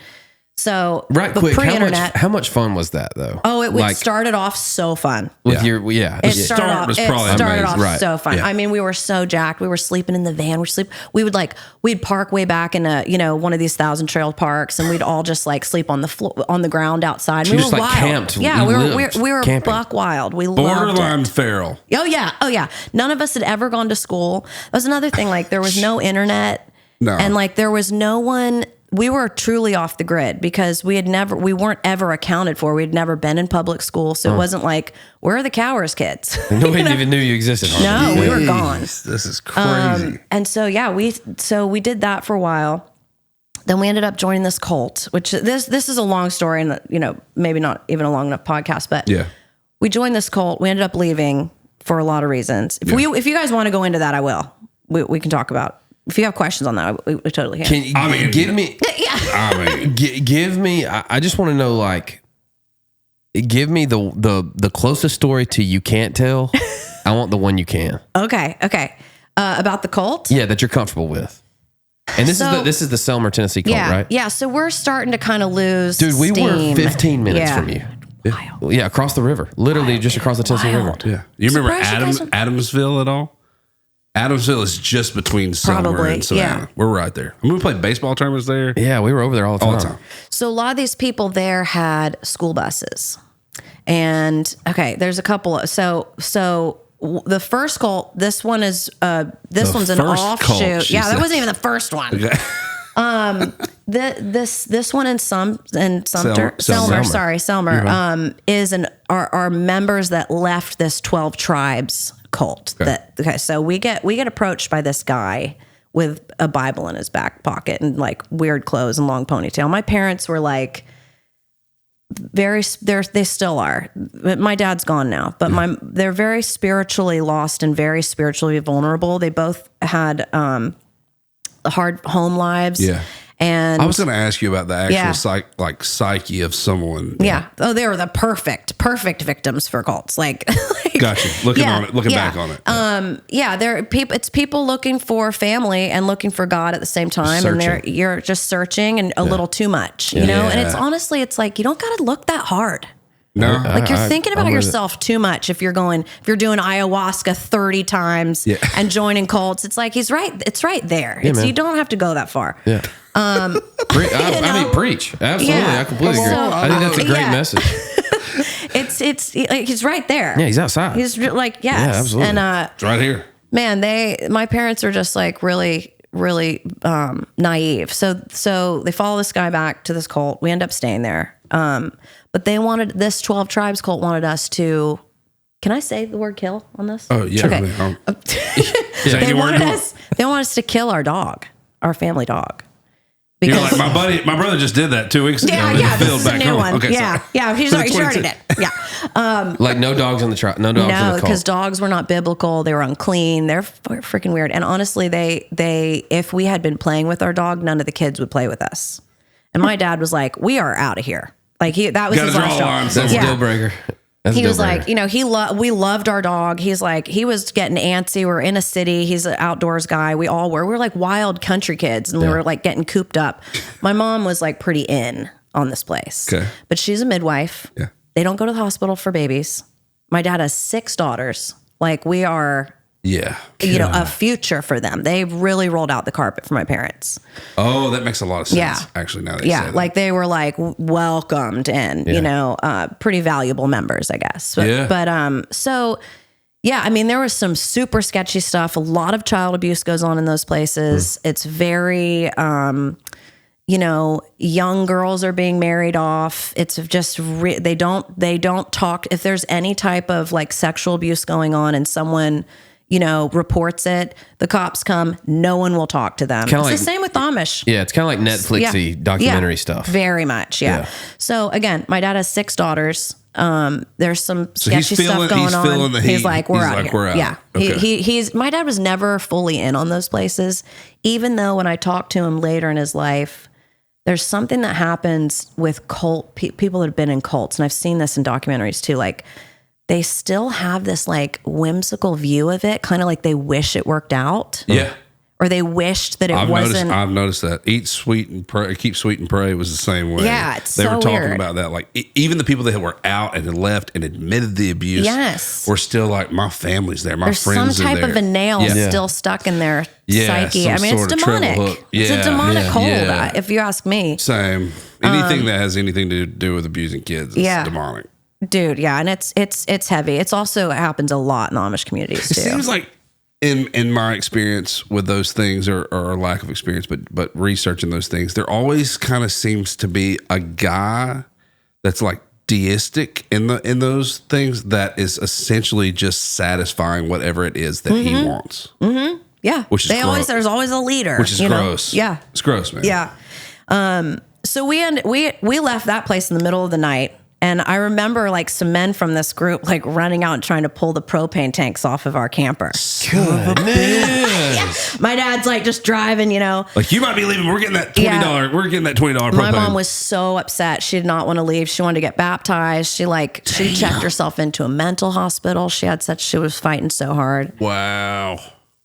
So Right, but quick. pre-internet. How much fun was that though? Oh, it started off so fun. With Yeah. your It started off Right. so fun. Yeah. I mean, we were so jacked. We were sleeping in the van. We'd park way back in one of these Thousand Trail parks, and we'd all just like sleep on the floor, on the ground outside. You We just, were like, wild. camped. Yeah, You we lived were camping. buck wild. We loved Borderline it. feral. Oh yeah. We None of us had ever gone to school. That was another thing. Like there was no internet, and like there was no one. We were truly off the grid because we weren't ever accounted for. We'd never been in public school. So it wasn't like, where are the Cowers kids? Nobody even knew you existed. No, we were gone. This is crazy. And so, we did that for a while. Then we ended up joining this cult, which this is a long story and, maybe not even a long enough podcast, but we joined this cult. We ended up leaving for a lot of reasons. If you guys want to go into that, I will. We can talk about. If you have questions on that, we totally can. Give me. Give me. I just want to know, like, give me the closest story to you can't tell. I want the one you can. Okay. About the cult? Yeah, that you're comfortable with. And this is the Selmer, Tennessee cult, Yeah, right? yeah. So we're starting to kind of lose Dude, we were steam. 15 minutes Yeah. from you. Yeah, across the river. Literally just across the Tennessee River. Yeah. You remember Surprised you guys Adamsville at all? Adamsville is just between Selmer Probably, and Savannah. yeah. We're right there. I mean, we played baseball tournaments there Yeah, we were over there all the all time. the time. So a lot of these people there had school buses. And okay, there's a couple of, the first cult, this one is this one's an first offshoot. cult, she Yeah, that said. wasn't even the first one. This one in Sumter, Selmer, is are members that left this 12 tribes cult. So we get approached by this guy with a Bible in his back pocket and like weird clothes and long ponytail. My parents were like they still are. My dad's gone now, but they're very spiritually lost and very spiritually vulnerable. They both had hard home lives. Yeah. And I was going to ask you about the actual psyche of someone. Yeah. Oh, they were the perfect victims for cults. Like Gotcha. Looking back on it. They're people. It's people looking for family and looking for God at the same time, Searching. and you're just searching and a little too much, you know. And it's honestly, it's like you don't got to look that hard. No. Like you're thinking about I'm with yourself too much if you're doing ayahuasca 30 times and joining cults. It's like it's right there. You don't have to go that far. Yeah. I mean, preach. Absolutely. Yeah. I completely agree. I think that's a great message. It's he's right there. Yeah, he's outside. He's like, yes. Yeah, absolutely. And It's right here. man, my parents are just like really naive. So they follow this guy back to this cult. We end up staying there. But this 12 tribes cult wanted us to, can I say the word kill on this? Oh, yeah. Okay. They wanted us to kill our dog, our family dog. You're Because like, my brother just did that 2 weeks ago. yeah, in the this field is a back new home. one. Okay, Yeah, sorry. yeah. He's already did. Yeah. Like no dogs in the tribe. No dogs in No, the because cult. dogs were not biblical. They were unclean. They're freaking weird. And honestly, they if we had been playing with our dog, none of the kids would play with us. And my dad was like, "We are out of here." Like that was Gotta his draw last a straw. line That's somewhere. a deal breaker. That's a He deal was breaker. like, you know, we loved our dog. He's like, he was getting antsy. We're in a city. He's an outdoors guy. We all were. We were like wild country kids, and we were like getting cooped up. My mom was like pretty in on this place. Okay. But she's a midwife. Yeah. They don't go to the hospital for babies. My dad has 6 daughters. Like we are, Yeah. a future for them. They really rolled out the carpet for my parents. Oh, that makes a lot of sense. Yeah. Actually, now that you say Yeah, that. like they were like welcomed in, pretty valuable members, I guess. But so yeah, I mean, there was some super sketchy stuff. A lot of child abuse goes on in those places. It's very, young girls are being married off. It's just they don't talk if there's any type of like sexual abuse going on and someone reports it, the cops come, no one will talk to them. It's like, the same with Amish. Yeah, it's kind of like Netflix-y documentary stuff. Very much, yeah. So again, my dad has 6 daughters. There's some sketchy stuff going on. He's like, we're out here. Yeah. Okay. He's my dad was never fully in on those places, even though when I talked to him later in his life, there's something that happens with people that have been in cults, and I've seen this in documentaries too, like they still have this like whimsical view of it, kind of like they wish it worked out. Yeah. Or they wished that it wasn't. I've noticed that. Eat sweet and pray, keep sweet and pray was the same way. Yeah, it's they so were talking weird. about that. Like even the people that were out and had left and admitted the abuse, Yes. were still like, my family's there, my There's some friends are type there. of a nail Yeah. still stuck in their Yeah, psyche. some I mean, it's sort of treble demonic. hook. It's a Yeah, demonic yeah, hold, yeah. if you ask me. Same. Anything that has anything to do with abusing kids is demonic. Dude, yeah, and it's heavy. It's also, it happens a lot in the Amish communities too. It seems like in my experience with those things or lack of experience, but researching those things, there always kind of seems to be a guy that's like deistic in those things that is essentially just satisfying whatever it is that he wants. Mm-hmm. Yeah, which is gross. there's always a leader, which is gross. Yeah, it's gross, man. Yeah. So we left that place in the middle of the night. And I remember like some men from this group like running out and trying to pull the propane tanks off of our camper. Goodness. My dad's like just driving, Like, you might be leaving. We're getting that $20. Yeah. We're getting that $20 propane. My mom was so upset. She did not want to leave. She wanted to get baptized. She checked herself into a mental hospital. She was fighting so hard. Wow.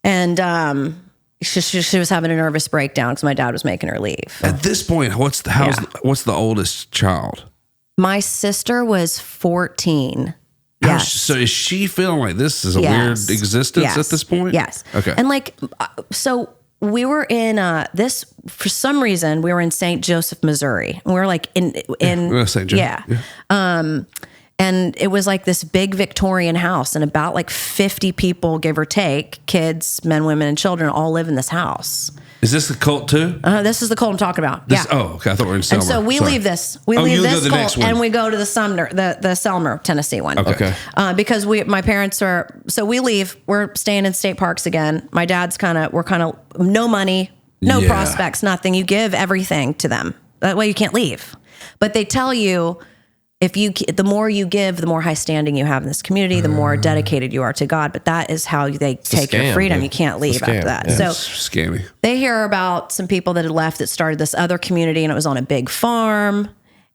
And she was having a nervous breakdown because my dad was making her leave. At this point, what's the oldest child? My sister was 14. Yes. So is she feeling like this is a weird existence at this point? Yes. Okay. And like, so we were in this, for some reason, we were in St. Joseph, Missouri. And we were like in St. Joseph. Yeah. And it was like this big Victorian house, and about like 50 people, give or take, kids, men, women, and children, all live in this house. Is this the cult too? This is the cult I'm talking about. Oh, okay. I thought we were in Selmer. And so we leave this. We leave this cult, and we go to the Sumner, the Selmer, Tennessee one. Okay. Because my parents are. So we leave. We're staying in state parks again. My dad's we're kind of no money, no prospects, nothing. You give everything to them. That way you can't leave. But they tell you, the more you give, the more high standing you have in this community, the more dedicated you are to God. But that is how they take your freedom. Dude. You can't leave after that. Yeah, so scammy. They hear about some people that had left that started this other community, and it was on a big farm,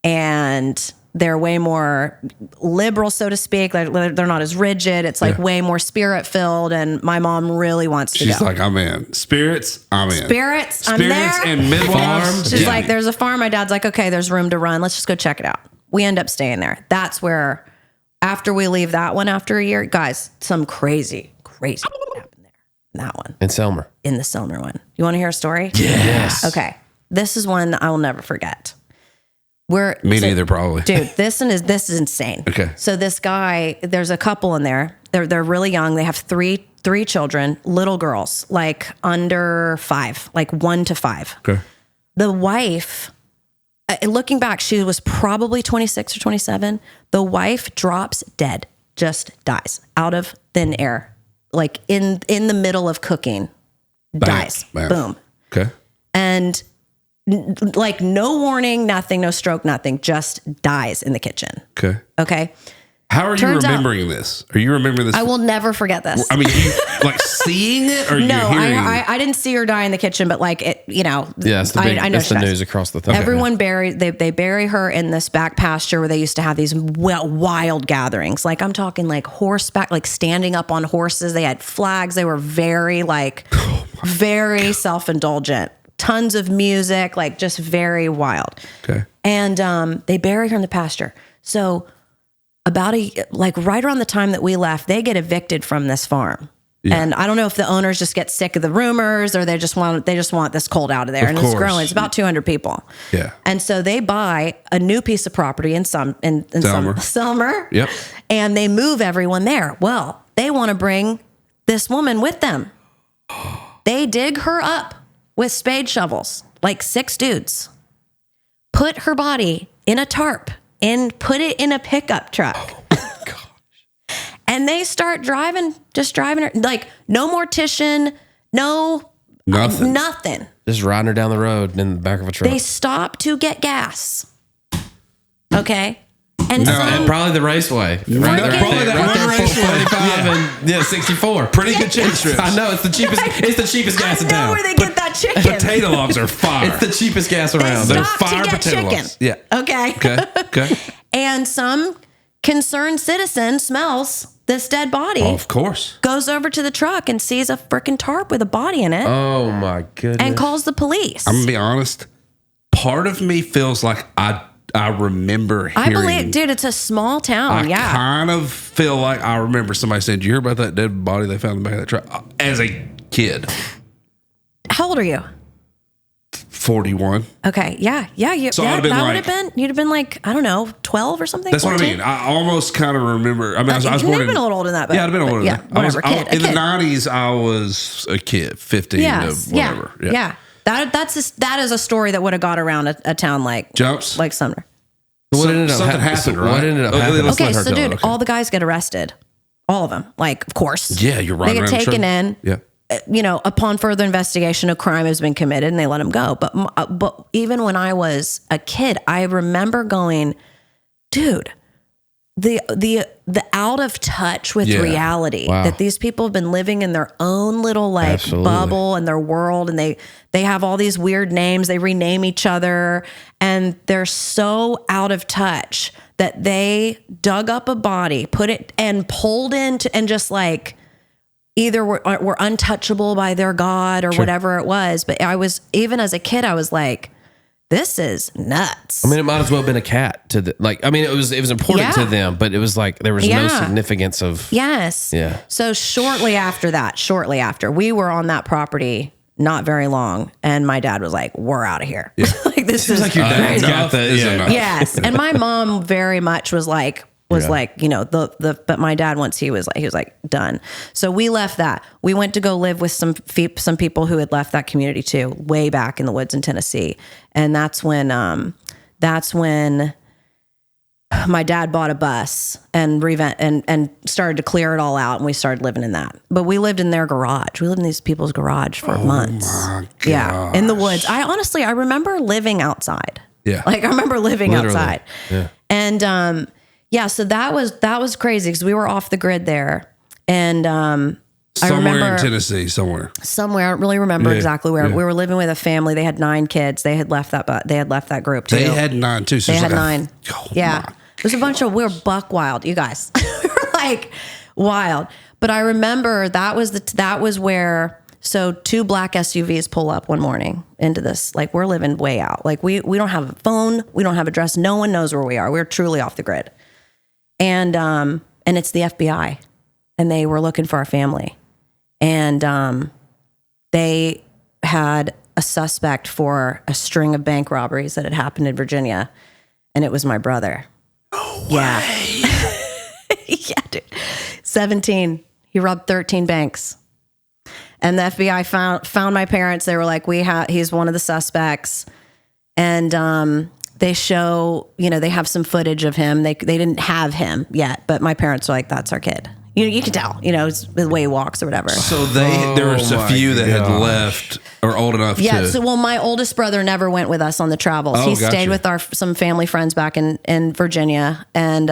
and they're way more liberal, so to speak. Like, they're not as rigid. It's like way more spirit filled. And my mom really wants to go. She's like, I'm in. Spirits, I'm in. Spirits, I'm there. And midwives. She's like, there's a farm. My dad's like, okay, there's room to run. Let's just go check it out. We end up staying there. That's where, after we leave that one after a year, guys, some crazy happened there. In that one. In Selmer. In the Selmer one. You want to hear a story? Yes. Okay. This is one I will never forget. Me neither, probably. Dude, this is insane. Okay. So this guy, there's a couple in there. They're really young. They have three children, little girls, like under 5, like 1 to 5. Okay. The wife, looking back, she was probably 26 or 27. The wife drops dead, just dies out of thin air, like in the middle of cooking, dies. Bam. Boom. Okay. And like no warning, nothing, no stroke, nothing, just dies in the kitchen. Okay. Okay. How are you remembering this? Are you remembering this? I will never forget this. I mean, you like seeing it, or no, you hearing? I didn't see her die in the kitchen, but like it, Yeah, it's the big, I know it's the news across the thing. Everyone they bury her in this back pasture where they used to have these wild gatherings. Like I'm talking like horseback, like standing up on horses. They had flags. They were very very self-indulgent. Tons of music, like just very wild. Okay. And they bury her in the pasture. So about right around the time that we left, they get evicted from this farm. Yeah. And I don't know if the owners just get sick of the rumors, or they just want this cold out of there. And it's growing. It's about 200 people. Yeah. And so they buy a new piece of property in Selmer. Yep. And they move everyone there. Well, they want to bring this woman with them. They dig her up with spade shovels, like 6 dudes. Put her body in a tarp and put it in a pickup truck. Oh, gosh. And they start driving her, like no mortician, nothing. Just riding her down the road in the back of a truck. They stop to get gas. Okay. And probably the raceway. Probably that one raceway. 45 and 64. Pretty good chicken strips. I know, it's the cheapest gas in I know town. where they get that chicken. Potato logs are fire. It's the cheapest gas around. They They're stop fire to get potato chicken. logs. Yeah. Okay. Okay. And some concerned citizen smells this dead body. Oh, of course. Goes over to the truck and sees a freaking tarp with a body in it. Oh my goodness. And calls the police. I'm gonna be honest. Part of me feels like I remember hearing. I believe, dude, it's a small town. I kind of feel like I remember somebody saying, "Did you hear about that dead body they found in the back of that truck?" As a kid. How old are you? 41. Okay. Yeah. So I'd have been you'd have been like, I don't know, 12 or something. That's 14? what I mean. I almost kind of remember. I mean, I was born You've been a little older than that. But, I'd been older than that. Whatever. In the 90s, I was a kid, 15 to whatever. Yeah. That is a story that would have got around a town like Jumps, like Sumner. Something happened, right? What ended up happening? Okay, so dude, all the guys get arrested. All of them. Like, of course. Yeah, you're right. They get taken in. Yeah. Upon further investigation, a crime has been committed and they let them go. But even when I was a kid, I remember going, dude, the out of touch with reality that these people have been living in their own little bubble in their world, and they have all these weird names, they rename each other, and they're so out of touch that they dug up a body, put it and pulled into and just like either were untouchable by their God or whatever it was. But even as a kid, I was like, this is nuts. I mean, it might as well have been a cat to it was important to them, but it was like there was no significance of. Yes. Yeah. So shortly after, we were on that property not very long, and my dad was like, we're out of here. Yeah. Like, this is like your dad got the Yes. And my mom very much was like, but my dad, once he was like done. So we left that. We went to go live with some people who had left that community too, way back in the woods in Tennessee. And that's when my dad bought a bus and started to clear it all out, and we started living in that. But we lived in their garage. We lived in these people's garage for months. My gosh. Yeah, in the woods. I remember living outside. Yeah, like I remember living outside. Yeah, and so that was crazy because we were off the grid there, and I remember in Tennessee, somewhere. I don't really remember exactly where. We were living with a family. They had 9 kids. They had left that group too. They had 9 too. So they had 9. It was a bunch of, we were buck wild, you guys. We were like wild. But I remember that was where, so 2 black SUVs pull up one morning into this, like we're living way out. Like we don't have a phone. We don't have an address. No one knows where we are. We're truly off the grid. And it's the FBI, and they were looking for our family. And they had a suspect for a string of bank robberies that had happened in Virginia, and it was my brother. Oh, way. Yeah, dude. 17. He robbed 13 banks. And the FBI found my parents. They were like, he's one of the suspects. And they show, they have some footage of him. They didn't have him yet, but my parents were like, that's our kid. You can tell, it's the way he walks or whatever. So there was a few that had left or old enough to. Yeah. So, my oldest brother never went with us on the travels. He stayed with some family friends back in Virginia, and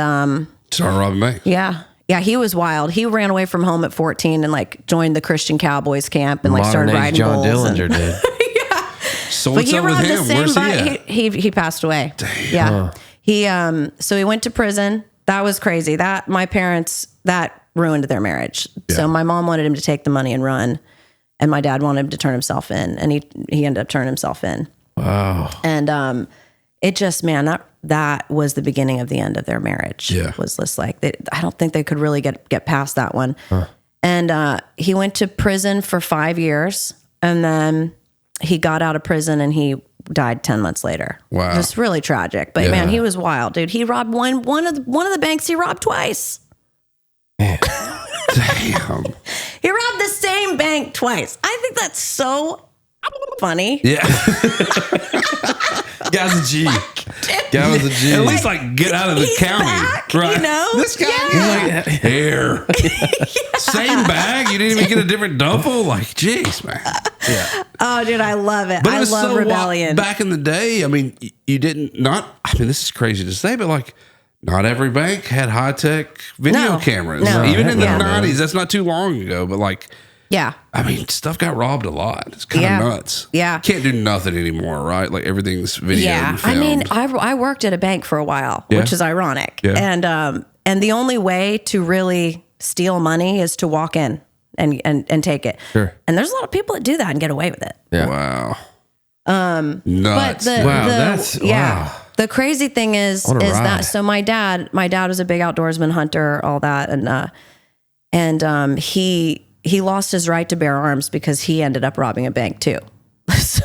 started robbing banks. Yeah. Yeah, he was wild. He ran away from home at 14 and joined the Christian Cowboys camp and started riding John bulls. Dillinger did. Yeah. So what's up with him? Where's he at? He passed away. Damn. Yeah. He so he went to prison. That was crazy. That my parents ruined their marriage. Yeah. So my mom wanted him to take the money and run, and my dad wanted him to turn himself in, and he ended up turning himself in. Wow. And it just, man, that was the beginning of the end of their marriage. Yeah. Was just like, I don't think they could really get past that one. Huh. And he went to prison for 5 years, and then he got out of prison and he died 10 months later. Wow. Just really tragic. But man, he was wild, dude. He robbed one of the banks he robbed twice. Man. Damn. He robbed the same bank twice. I think that's so funny. Yeah. Guy's a G. Guy was a G. At least get out of the county. Back, right. This guy is here. Same bag. You didn't even get a different duffel. Jeez, man. Yeah. Oh, dude, I love it. But I love rebellion. Back in the day, you this is crazy to say, but not every bank had high-tech video cameras. No. Even in the 90s, that's not too long ago, but yeah. Stuff got robbed a lot. It's kind of nuts. Yeah. Can't do nothing anymore, right? Everything's video and filmed. I worked at a bank for a while, which is ironic. Yeah. And the only way to really steal money is to walk in and take it. Sure. And there's a lot of people that do that and get away with it. Yeah. Wow. Nuts. Wow. The crazy thing is that, so my dad was a big outdoorsman, hunter, all that. And he lost his right to bear arms because he ended up robbing a bank too. So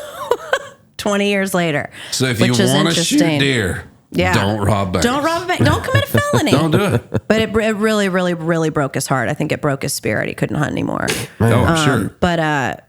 20 years later. So if you want to shoot deer, don't rob banks. Don't rob a bank. Don't commit a felony. Don't do it. But it really, really, really broke his heart. I think it broke his spirit. He couldn't hunt anymore. Oh, I'm sure. But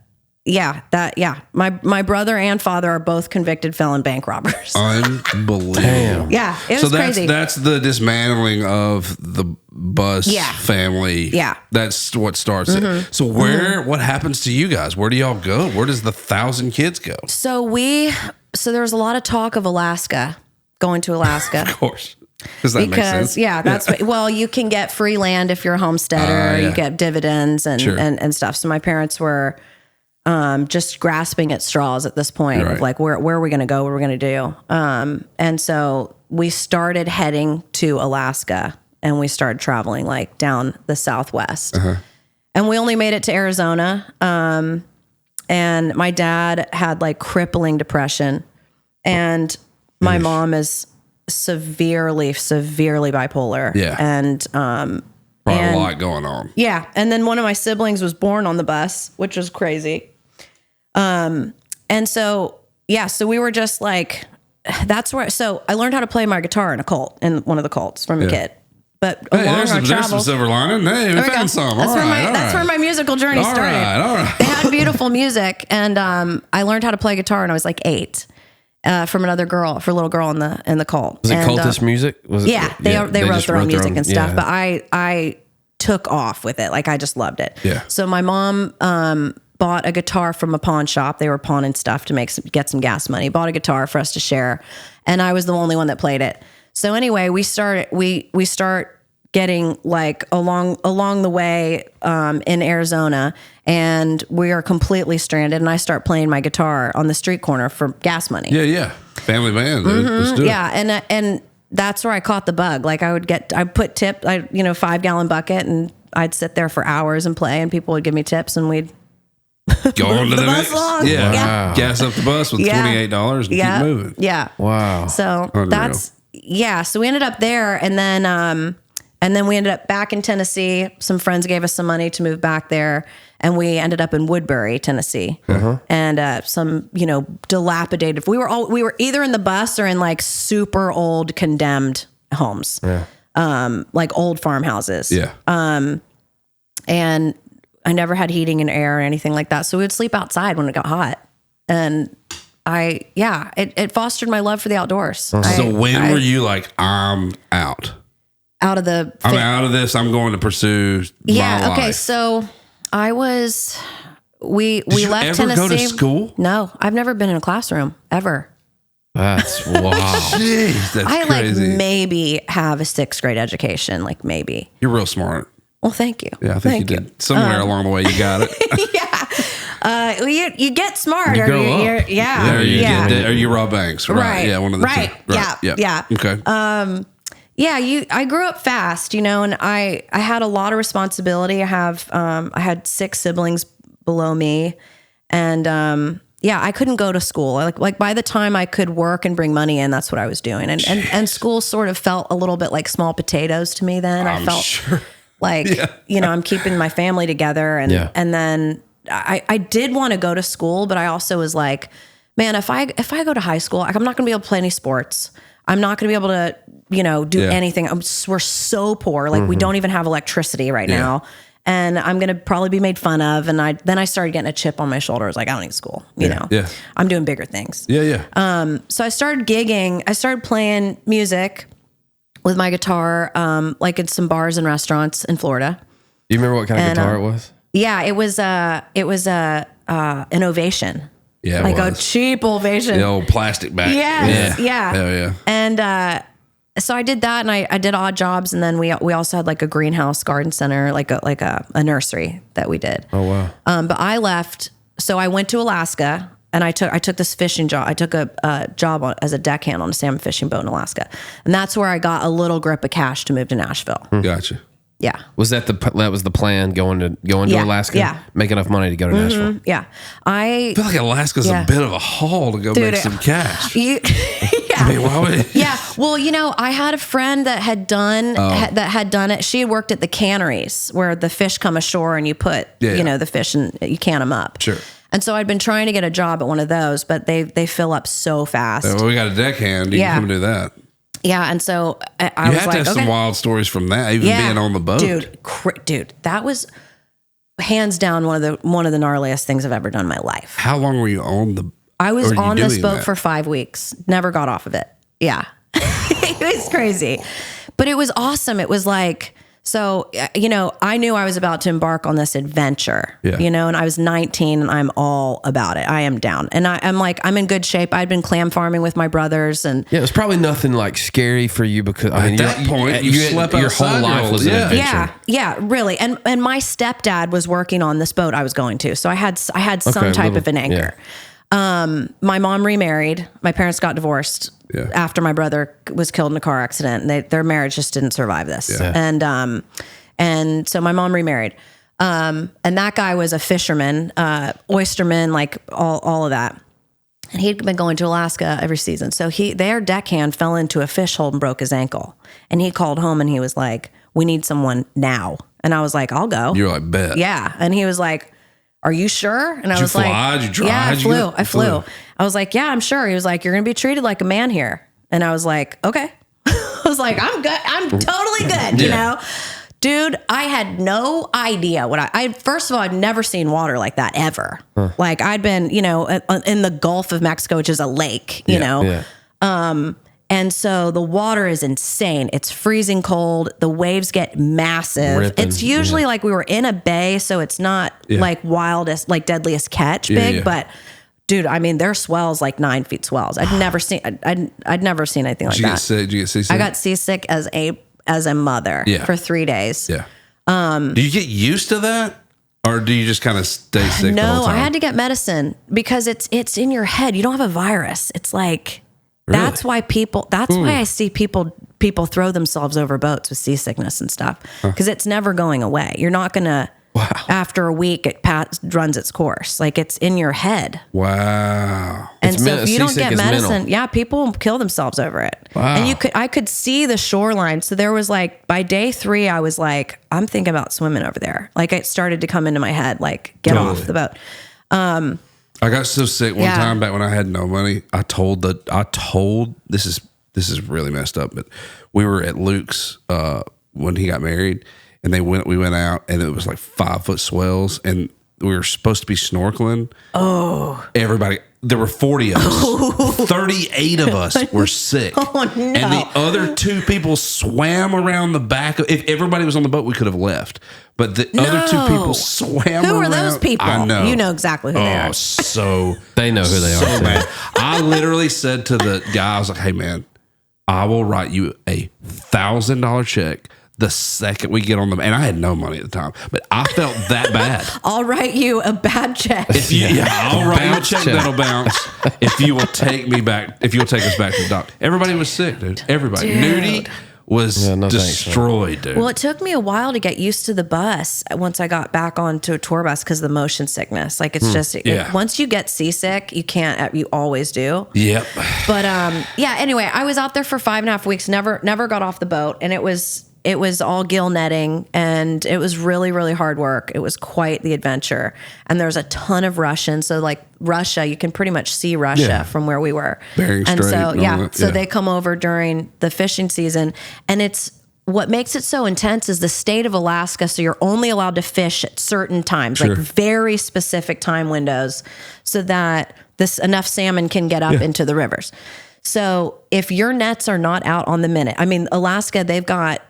my brother and father are both convicted felon bank robbers. Unbelievable. Damn. Yeah, it was crazy. That's the dismantling of the Bus family. Yeah. That's what starts it. So what happens to you guys? Where do y'all go? Where does the 1,000 kids go? So there was a lot of talk of Alaska, going to Alaska. Of course. Does that make sense? Well, you can get free land if you're a homesteader. You get dividends and stuff. So my parents were just grasping at straws at this point of where are we going to go? What are we going to do? And so we started heading to Alaska, and we started traveling down the Southwest. and we only made it to Arizona. And my dad had like crippling depression, and my mom is severely bipolar. Yeah. And, Probably a lot going on. yeah. And then one of my siblings was born on the bus, which was crazy. And so, yeah, so we were just like, that's where, so I learned how to play my guitar in one of the cults from a kid. But Hey, along there's our some travels, silver lining. Hey, we found some. that's where my musical journey started. All right. They had beautiful music, and I learned how to play guitar when I was like 8 from another girl, for a little girl in the cult. Was it cultist music? Was it? Yeah, they wrote just their own music and stuff, yeah. but I took off with it. Like I just loved it. Yeah. So my mom bought a guitar from a pawn shop. They were pawning stuff to get some gas money. Bought a guitar for us to share, and I was the only one that played it. So anyway, we start getting like along the way in Arizona, and we are completely stranded. And I start playing my guitar on the street corner for gas money. Yeah. Family band. Dude. Let's do it. Yeah, and that's where I caught the bug. Like I put 5-gallon bucket, and I'd sit there for hours and play, and people would give me tips, and we'd Go on to the bus next. along. Yeah. Yeah. Gas up the bus with $28 and keep moving. Yeah. Wow. So Unreal. So we ended up there, and then we ended up back in Tennessee. Some friends gave us some money to move back there, and we ended up in Woodbury, Tennessee. And some, dilapidated. We were either in the bus or in like super old condemned homes, like old farmhaises. Yeah. And I never had heating and air or anything like that, so we would sleep outside when it got hot. And it fostered my love for the outdoors. So when were you like, I'm out? I'm out of this. I'm going to pursue my life. Okay. So I was, we Did you left ever Tennessee. go to school? No, I've never been in a classroom ever. That's wow. Jeez, that's I crazy. like maybe have a 6th grade education, like maybe. You're real smart. Well, thank you. Yeah, I think you did. Somewhere along the way, you got it. Well, you get smart. You grow up. Or you Rob Banks, right? Yeah, one of the two. Right. Yeah. Okay. I grew up fast, and I had a lot of responsibility. I had 6 siblings below me, and I couldn't go to school. Like by the time I could work and bring money in, that's what I was doing. And school sort of felt a little bit like small potatoes to me then. I felt sure. like, I'm keeping my family together. And then I did want to go to school, but I also was like, man, if I go to high school, like, I'm not going to be able to play any sports. I'm not going to be able to, do anything. We're so poor. Like we don't even have electricity right now. And I'm going to probably be made fun of. And then I started getting a chip on my shoulder. I was like, I don't need school, you know, I'm doing bigger things. Yeah. So I started gigging. I started playing music with my guitar, like in some bars and restaurants in Florida. Do you remember what kind of guitar it was? Yeah, it was an Ovation. Yeah, like a cheap Ovation. The old plastic back. Yes, yeah. Hell yeah. And so I did that, and I did odd jobs, and then we also had like a greenhouse garden center, like a nursery that we did. Oh wow. But I left, so I went to Alaska, and I took this fishing job. I took a job as a deckhand on a salmon fishing boat in Alaska, and that's where I got a little grip of cash to move to Nashville. Gotcha. Yeah. Was that the plan going to Alaska? Yeah. Make enough money to go to Nashville. Yeah. I feel like Alaska's a bit of a haul to go make some cash. I mean, why would Yeah. Well, I had a friend that had done it. She had worked at the canneries where the fish come ashore and you put the fish and you can them up. Sure. And so I'd been trying to get a job at one of those, but they fill up so fast. Well, we got a deckhand. You can come do that. Yeah, and so I was like, you have to have some wild stories from that, even being on the boat. Dude, that was hands down one of the gnarliest things I've ever done in my life. How long were you on the? I was on this boat for 5 weeks. Never got off of it. Yeah, it was crazy, but it was awesome. It was like. So, I knew I was about to embark on this adventure, and I was 19 and I'm all about it. I am down. And I'm like, I'm in good shape. I'd been clam farming with my brothers and it was probably nothing like scary for you because at that point you slept your whole life was an adventure. Yeah, really. And my stepdad was working on this boat I was going to. So I had some type of an anchor. Yeah. My mom remarried. My parents got divorced after my brother was killed in a car accident. Their marriage just didn't survive this. Yeah. And so my mom remarried. And that guy was a fisherman, oysterman, like all of that. And he'd been going to Alaska every season. So their deckhand fell into a fish hole and broke his ankle. And he called home and he was like, we need someone now. And I was like, I'll go. You're like, bet. Yeah. And he was like, are you sure? And I was fly? like, Did you drive? yeah, I flew. flew. I was like, yeah, I'm sure. He was like, you're going to be treated like a man here. And I was like, okay. I was like, I'm good. I'm totally good. You know, dude, I had no idea what I first of all, I'd never seen water like that ever. Like I'd been, you know, in the Gulf of Mexico, which is a lake, you know? Yeah. And so the water is insane. It's freezing cold. The waves get massive. Ripping, it's usually like we were in a bay, so it's not like wildest, like deadliest catch big, but dude, I mean, there's swells like 9 feet swells. I'd never seen anything like that. Did you get seasick? I got seasick as a mother for 3 days. Yeah. Do you get used to that? Or do you just kind of stay sick the whole No, time? I had to get medicine because it's in your head. You don't have a virus. It's like, that's why I see people throw themselves over boats with seasickness and stuff because it's never going away. You're not going to, after a week, it runs its course. Like it's in your head. Wow. And so if you don't get medicine, people kill themselves over it. Wow. And I could see the shoreline. So there was like, by day 3, I was like, I'm thinking about swimming over there. Like it started to come into my head, like get off the boat. I got so sick one time back when I had no money. I told this is really messed up, but we were at Luke's when he got married, and we went out, and it was like 5-foot swells, and we were supposed to be snorkeling. Oh, everybody! There were 40 of us. 38 of us were sick. Oh no! And the other 2 people swam around the back. If everybody was on the boat, we could have left. But the other 2 people swam around. Who are those people? I know. You know exactly who they are. So they know who they are. So bad. I literally said to the guy, I was like, hey, man, I will write you $1,000 check the second we get on the, and I had no money at the time, but I felt that bad. I'll write you a bad check. I'll write you a check that'll bounce if you will take me back, if you'll take us back to the doctor. Everybody was sick, dude. Everybody. Nudie was destroyed, dude. Well, it took me a while to get used to the bus once I got back onto a tour bus because of the motion sickness. Like it's just, once you get seasick, you always do. Yep. But anyway, I was out there for 5.5 weeks, never got off the boat. And it was all gill netting and it was really, really hard work. It was quite the adventure. And there's a ton of Russians. So like Russia, you can pretty much see Russia from where we were. Bering and Strait, so they come over during the fishing season. And what makes it so intense is the state of Alaska. So you're only allowed to fish at certain times, like very specific time windows so that enough salmon can get up into the rivers. So if your nets are not out on the minute, I mean, Alaska, they've got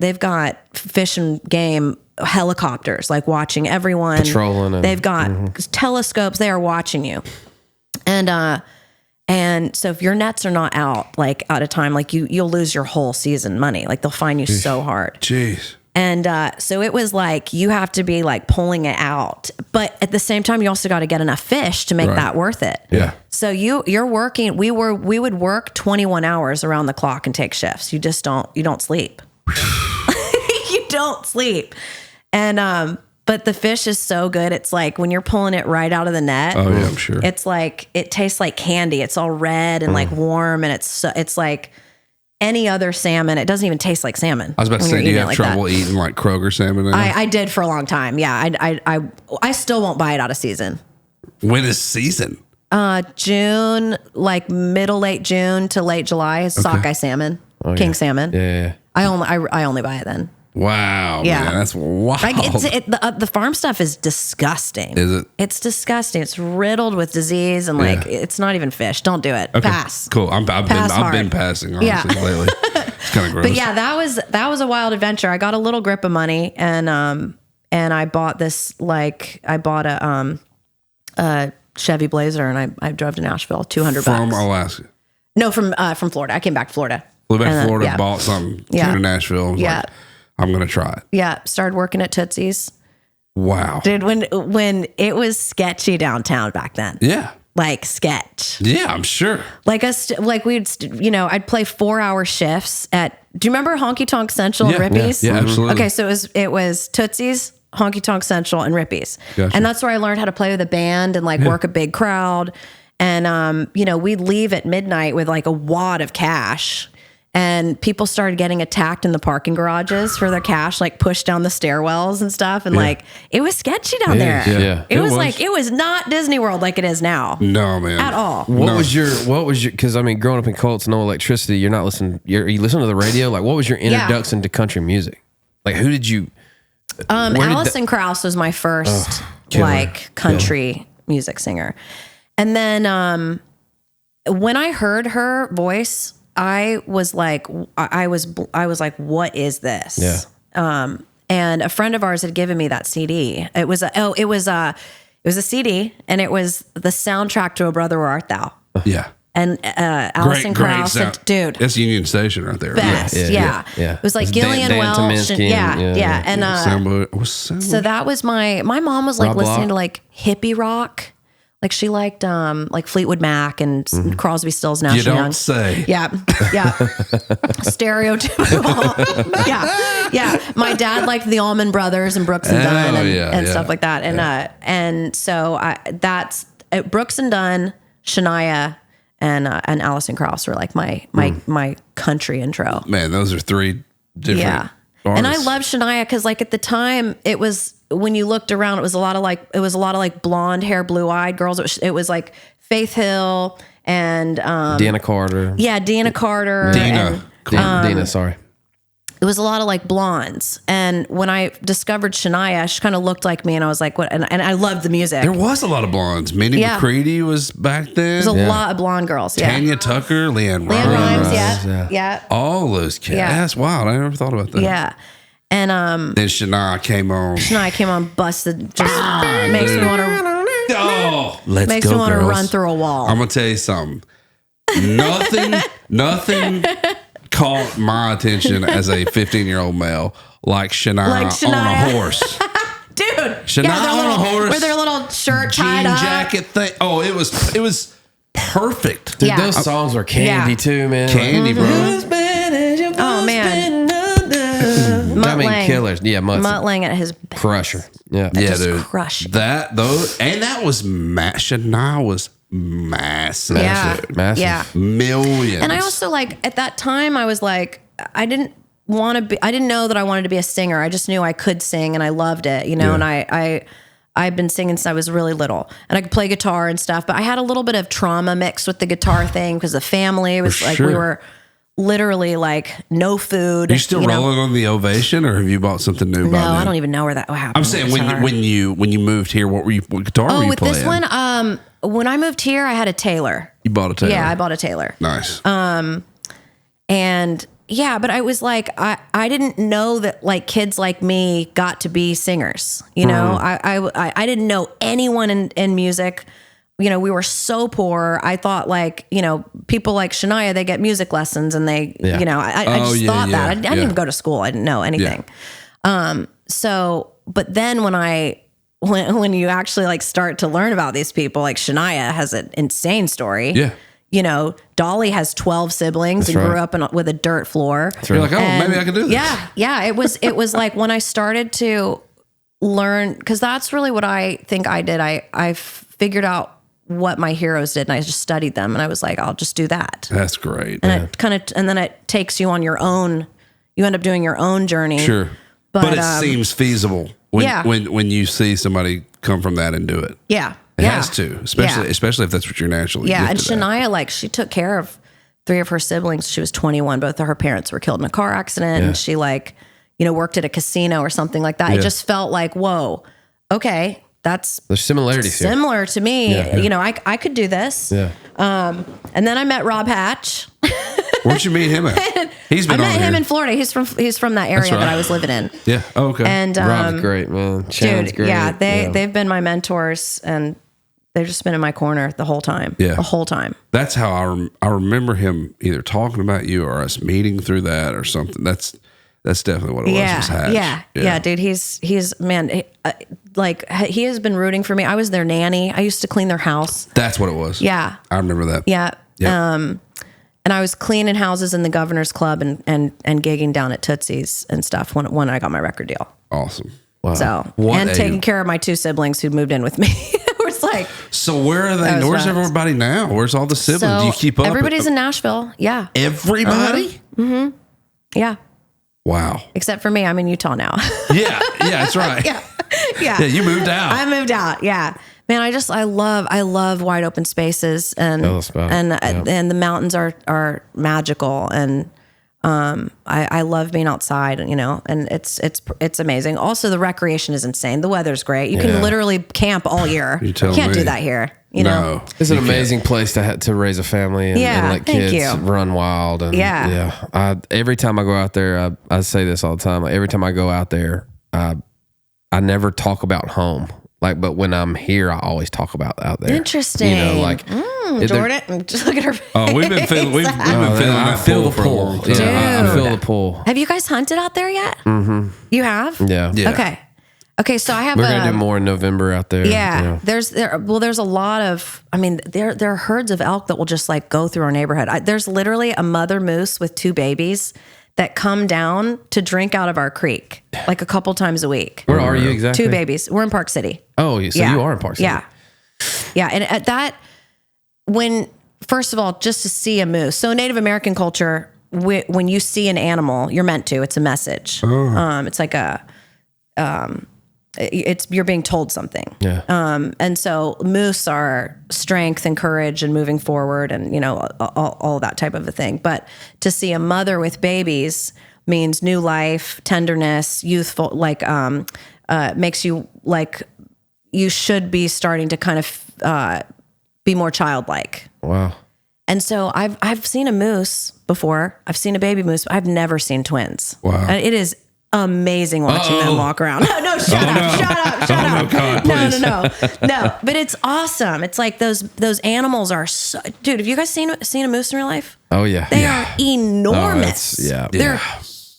fish and game helicopters, like watching everyone. Patrolling. They've got telescopes. They are watching you. And so if your nets are not out, like at a time, like you'll lose your whole season money. Like they'll fine you so hard. Jeez. And so it was like you have to be like pulling it out, but at the same time you also got to get enough fish to make that worth it. Yeah. So you're working. We would work 21 hours around the clock and take shifts. You don't sleep. You don't sleep. And but the fish is so good. It's like when you're pulling it right out of the net. Oh yeah, I'm sure. It's like it tastes like candy. It's all red and like warm, and it's like any other salmon. It doesn't even taste like salmon. I was about to say, do you have trouble eating like Kroger salmon now? I did for a long time. Yeah. I still won't buy it out of season. When is season? June, like late June to late July is sockeye salmon, king salmon. Yeah. I only buy it then. Wow. Yeah. Man, that's wild. Like the farm stuff is disgusting. Is it? It's disgusting. It's riddled with disease and like it's not even fish. Don't do it. Okay. Pass. Cool. I've been passing honestly lately. It's kind of gross. But yeah, that was a wild adventure. I got a little grip of money and I bought this a Chevy Blazer and I drove to Nashville, $200 from Alaska. No, from Florida. I came back to Florida. Flew back to Florida, bought something, came to Nashville. Was like, I'm going to try it. Yeah. Started working at Tootsie's. Wow. Dude, when it was sketchy downtown back then. Yeah. Like sketch. Yeah, I'm sure. Like I'd play 4-hour shifts at, do you remember Honky Tonk Central and Rippies? Yeah, absolutely. Okay. So it was Tootsie's, Honky Tonk Central, and Rippies. Gotcha. And that's where I learned how to play with a band and like work a big crowd. And, we'd leave at midnight with like a wad of cash. And people started getting attacked in the parking garages for their cash, like pushed down the stairwells and stuff. And like, it was sketchy down there. Yeah. It was like, it was not Disney World like it is now. No, man. At all. What was your, because I mean, growing up in Colts, no electricity, you're not listening, you listen to the radio. Like, what was your introduction to country music? Like, who did you? Alison Krauss was my first country music singer. And then when I heard her voice, I was like, what is this? Yeah. And a friend of ours had given me that CD. It was a CD, and it was the soundtrack to A Brother Where Art Thou. Yeah. And Alison Krauss, dude, that's Union Station right there. best. Yeah. It was like Gillian Dan Welch. Tominski And so that was my mom was like Rob listening Block. to like hippie rock. Like she liked like Fleetwood Mac and Crosby, Stills, Nash You and don't Young. say. Yeah. Stereotypical. Yeah. My dad liked the Allman Brothers and Brooks and Dunn and stuff like that. And so that's Brooks and Dunn, Shania, and Alison Krauss were like my country intro. Man, those are three different artists. And I love Shania because like at the time it was, when you looked around, it was a lot of like blonde hair, blue eyed girls. It was like Faith Hill and Dana Carter. Yeah, Dana Carter. Dina, sorry. It was a lot of like blondes. And when I discovered Shania, she kind of looked like me, and I was like, what? And I loved the music. There was a lot of blondes. Minnie McCready was back then. There's a lot of blonde girls. Yeah. Tanya Tucker, Leanne Rhymes. Rimes. Yeah. All those cats. Yeah. That's wild. I never thought about that. Yeah. And then Shania came on. Busted. Just makes me want to. Oh, Makes me want to run through a wall. I'm gonna tell you something. Nothing caught my attention as a 15-year-old male like Shania on a horse. Dude, Shania on a horse with their little shirt tied jean up, jacket thing. Oh, it was perfect. Dude, those songs were candy too, man. Candy, bro. Oh man, I mean, killers. Yeah, Mutt Lange at his best. crusher. Yeah, Dude. Crush. That was Shania was massive. Yeah. massive. Yeah. Millions. And I also like at that time I was like, I didn't know that I wanted to be a singer. I just knew I could sing and I loved it, and I've been singing since I was really little, and I could play guitar and stuff, but I had a little bit of trauma mixed with the guitar thing because the family was like, we were literally like no food. Are you still rolling on the Ovation, or have you bought something new? No, by then? I don't even know where that happened. I'm saying when you moved here, what guitar were you with playing? this one, when I moved here, I had a Taylor. You bought a Taylor? Yeah, I bought a Taylor. Nice. And yeah, but I was like, I didn't know that like kids like me got to be singers. I didn't know anyone in music. We were so poor. I thought like, people like Shania, they get music lessons and they, I just thought that. I didn't even go to school. I didn't know anything. But then when you actually like start to learn about these people, like Shania has an insane story. Yeah. Dolly has 12 siblings and grew up with a dirt floor. You're like, maybe I can do this. Yeah. It was like when I started to learn, because that's really what I think I did. I figured out what my heroes did, and I just studied them, and I was like, I'll just do that. That's great. And and then it takes you on your own. You end up doing your own journey. Sure, but it seems feasible when you see somebody come from that and do it. Yeah. It has to, especially if that's what you're naturally. Yeah, and gifted Shania, like, she took care of 3 of her siblings. She was 21. Both of her parents were killed in a car accident, and she worked at a casino or something like that. Yeah. It just felt like, whoa, okay, there's similarities here. similar to me. I could do this. Yeah. And then I met Rob Hatch. Where'd you meet him at? He's been I met on him here. in Florida. He's from that area that I was living in. Yeah. Oh, okay. And Rob's great, man. Shannon's great. yeah, they've been my mentors, and they've just been in my corner the whole time. Yeah. The whole time. That's how I remember him either talking about you or us meeting through that or something. That's definitely what it was Hatch. Yeah, dude. He's man. He has been rooting for me. I was their nanny. I used to clean their house. That's what it was. Yeah. I remember that. Yeah. Yep. And I was cleaning houses in the Governor's Club and gigging down at Tootsie's and stuff when I got my record deal. Awesome. Wow. So, What and a- taking care of my 2 siblings who moved in with me. It was like, So where are they? That was Where's rough. everybody now? Where's all the siblings? so Do you keep up? everybody's in Nashville. Yeah. Everybody? Yeah. Wow. Except for me. I'm in Utah now. Yeah. Yeah, that's right. Yeah. Yeah, you moved out. I moved out. Yeah. Man, I love wide open spaces and Tell us about it. and the mountains are magical, and I love being outside, and it's amazing. Also, the recreation is insane. The weather's great. You can literally camp all year. You tell can't me. do that here. You know. No. It's an amazing place to raise a family and let thank kids you. run wild. And every time I go out there, I say this all the time. Every time I go out there, I never talk about home. But when I'm here, I always talk about out there. Interesting. Jordan, just look at her face. Oh, we've been feeling we've been feeling I that feel the for a long pull. time. Yeah, I Dude. feel the pull. Have you guys hunted out there yet? Mm-hmm. You have? Yeah. Yeah. Okay. So I have We're gonna do more in November out there. Yeah, there's a lot of. I mean, there are herds of elk that will just like go through our neighborhood. There's literally a mother moose with 2 babies that come down to drink out of our creek like a couple times a week. Where are you exactly? 2 babies. We're in Park City. Oh, so you are in Park City. Yeah, and at that, first of all, just to see a moose. So Native American culture, when you see an animal, you're meant to. It's a message. It's like you're being told something. Yeah. And so moose are strength and courage and moving forward and, all that type of a thing. But to see a mother with babies means new life, tenderness, youthful, makes you like you should be starting to kind of be more childlike. Wow. And so I've seen a moose before. I've seen a baby moose. But I've never seen twins. Wow. And it is amazing watching them walk around. No, shut up. God, No. But it's awesome. It's like those animals are so, dude, have you guys seen a moose in real life? Oh yeah. They are enormous. They're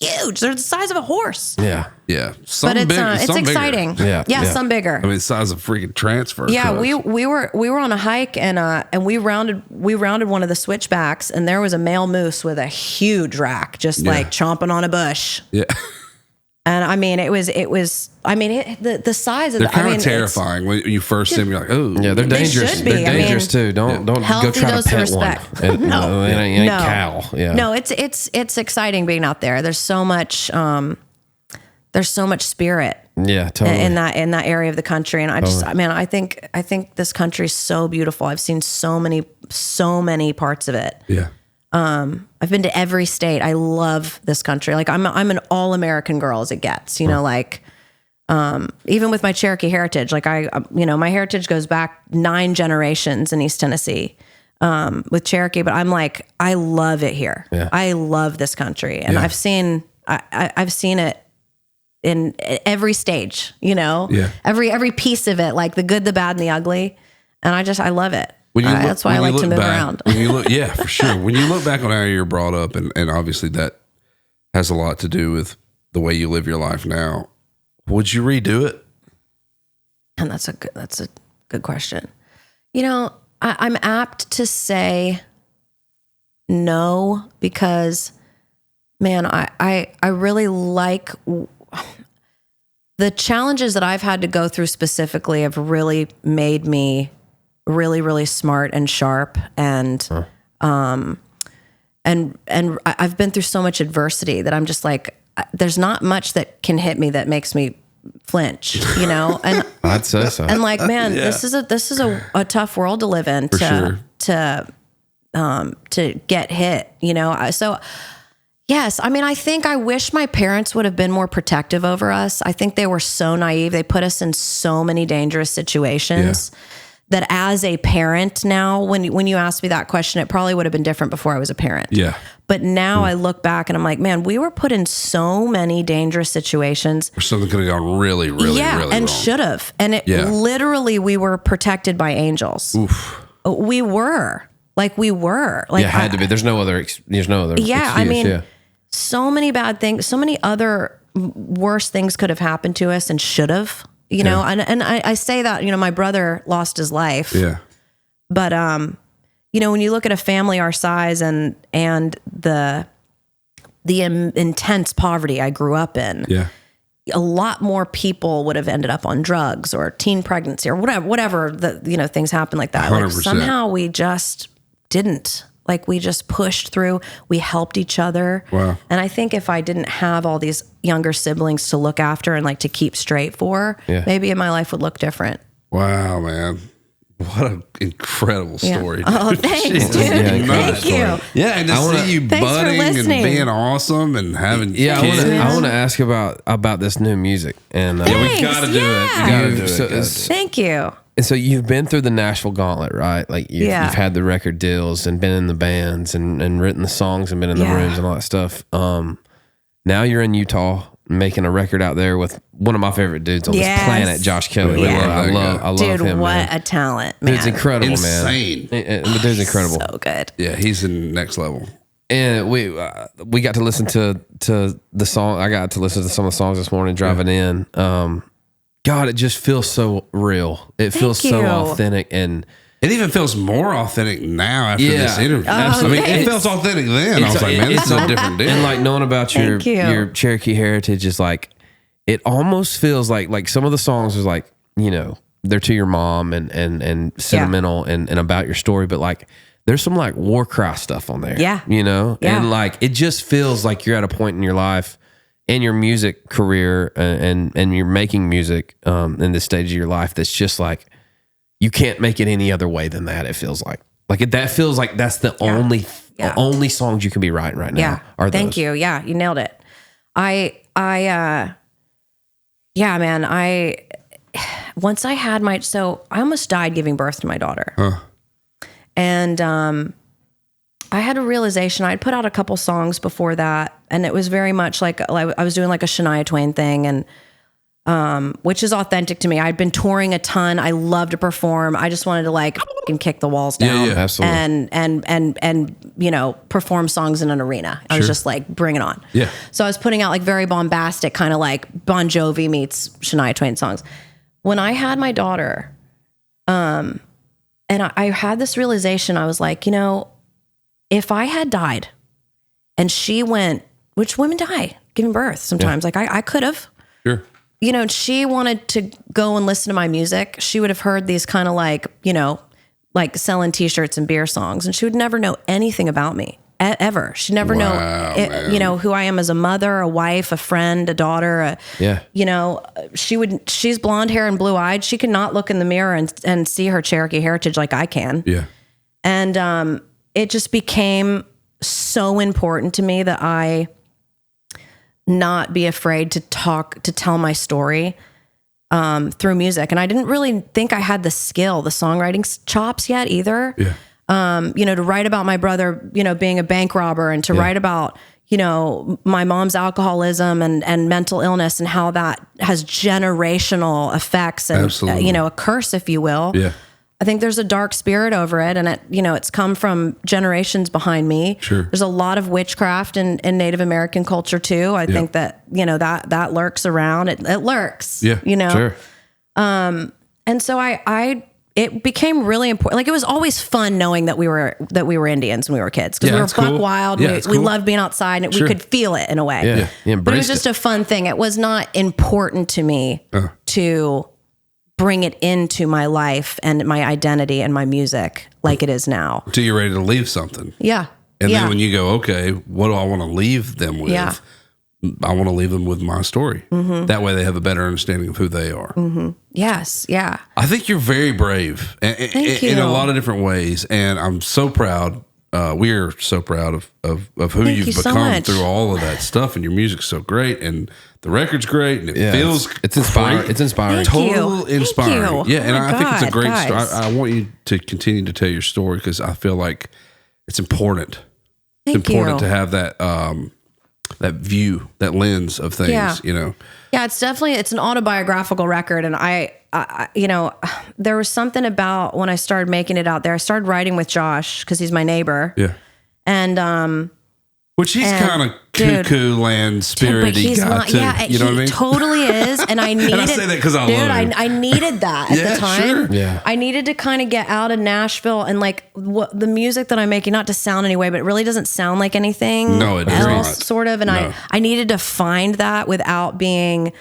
huge. They're the size of a horse. Yeah. Yeah. Some But it's big, it's some exciting. Bigger. Yeah. Some bigger. I mean, the size of freaking transfer. Yeah, trucks. we were on a hike and we rounded one of the switchbacks, and there was a male moose with a huge rack, just like chomping on a bush. Yeah. And I mean, the size of They're the, kind of it's terrifying when you first see them. You're like, oh, Yeah, they're They dangerous. should be. They're I dangerous too. Don't go Healthy try to dose of pet respect. one. No. It ain't No. cow. Yeah. No, it's exciting being out there. There's so much spirit Yeah, totally. in that area of the country, and I think this country is so beautiful. I've seen so many parts of it. yeah. I've been to every state. I love this country. Like I'm an all-American girl as it gets, even with my Cherokee heritage, like my heritage goes back 9 generations in East Tennessee, with Cherokee, but I'm like, I love it here. Yeah. I love this country. And I've seen it in every stage, every piece of it, like the good, the bad, and the ugly. And I love it. That's why I like to move around. When you look, yeah, for sure. When you look back on how you're brought up, and obviously that has a lot to do with the way you live your life now, would you redo it? And that's a good question. I'm apt to say no, because man, I really like the challenges that I've had to go through specifically have really made me really, really smart and sharp. And I've been through so much adversity that I'm just like, there's not much that can hit me that makes me flinch, and I'd say so. and like, man, this is a tough world to live in to get hit, so yes, I mean, I think I wish my parents would have been more protective over us. I think they were so naive. They put us in so many dangerous situations that as a parent now, when you asked me that question, it probably would have been different before I was a parent. Yeah. But now I look back and I'm like, man, we were put in so many dangerous situations. Or something could have gone really, really, really and wrong. should have. And literally, we were protected by angels. Oof. We were. Like, it had to be. There's no other. Yeah, I excuse, mean, so many bad things, so many other worse things could have happened to us and should have. And I say that, my brother lost his life. Yeah. But when you look at a family our size and the intense poverty I grew up in, a lot more people would have ended up on drugs or teen pregnancy or whatever the, things happen like that. Like 100%. somehow we just didn't. Like we just pushed through. We helped each other. Wow. And I think if I didn't have all these younger siblings to look after and like to keep straight for, maybe my life would look different. Wow, man. What an incredible story. Oh, thanks, dude. Thank you. Yeah, and to see you budding and being awesome and having kids. I want to ask about this new music. And we got to do it. We got to do it. Thank you. And so you've been through the Nashville gauntlet, right? Like you've had the record deals and been in the bands and written the songs and been in the rooms and all that stuff. Now you're in Utah making a record out there with one of my favorite dudes on this planet, Josh Kelly. I love dude, him. What man. a talent, man. Dude's incredible, Insane. man. The dude's incredible. So good. Yeah, he's in next level. And we got to listen to the song. I got to listen to some of the songs this morning driving in. God, it just feels so real. It feels so authentic, and it even feels more authentic now after this interview. Oh, I mean, it felt authentic then. I was like, man, this is a different deal. And like knowing about your Cherokee heritage is like, it almost feels like some of the songs is like, they're to your mom and sentimental and about your story, but like there's some like war cry stuff on there. Yeah. And like it just feels like you're at a point in your life in your music career and you're making music in this stage of your life that's just like you can't make it any other way than that. It feels like that feels like that's the only songs you can be writing right now. Are those. Thank you. Yeah, you nailed it. Once I had I almost died giving birth to my daughter. And I had a realization. I'd put out a couple songs before that, and it was very much like I was doing like a Shania Twain thing, and which is authentic to me. I'd been touring a ton. I love to perform. I just wanted to like fucking kick the walls down, absolutely, and perform songs in an arena. I was just like, bring it on. Yeah. So I was putting out like very bombastic, kind of like Bon Jovi meets Shania Twain songs. When I had my daughter, and I had this realization, I was like, if I had died and she went, which women die giving birth sometimes, like I could have, and she wanted to go and listen to my music, she would have heard these kind of like, like selling t-shirts and beer songs, and she would never know anything about me ever. She'd never know, who I am as a mother, a wife, a friend, a daughter, she's blonde hair and blue eyed. She could not look in the mirror and see her Cherokee heritage like I can. Yeah. And, it just became so important to me that I not be afraid to tell my story through music. And I didn't really think I had the songwriting chops yet either. Yeah. To write about my brother, being a bank robber, and to write about, my mom's alcoholism and mental illness and how that has generational effects and, a curse, if you will. Yeah. I think there's a dark spirit over it, and it's come from generations behind me. Sure. There's a lot of witchcraft in Native American culture too. I think that, that lurks around. It lurks. Yeah. Sure. And so it became really important. Like it was always fun knowing that we were Indians when we were kids, because we were buck wild. We loved being outside, and we could feel it in a way. Yeah. But it was just a fun thing. It was not important to me to bring it into my life and my identity and my music like it is now. Until you're ready to leave something. Yeah. And then when you go, okay, what do I want to leave them with? Yeah. I want to leave them with my story. Mm-hmm. That way they have a better understanding of who they are. Mm-hmm. Yes. Yeah. I think you're very brave in a lot of different ways. And I'm so proud. We are so proud of who you've become through all of that stuff. And your music's so great. And the record's great. And it feels it's inspiring. Great. It's inspiring. Total inspiring. Yeah. And I think it's a great story. I want you to continue to tell your story, because I feel like it's important. It's important to have that that view, that lens of things, Yeah, it's an autobiographical record. And I there was something about when I started making it out there, I started writing with Josh, because he's my neighbor. Yeah. And, which he's kind of cuckoo land spirity guy too. Yeah, you know what I mean? Totally is. And I needed, and I say that because I love him. I needed that at the time. Sure. Yeah. I needed to kind of get out of Nashville, and like what the music that I'm making, not to sound anyway, but it really doesn't sound like anything it does else, not. sort of. And I needed to find that without being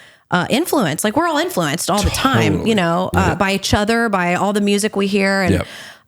influenced. Like we're all influenced all the time, you know, by each other, by all the music we hear.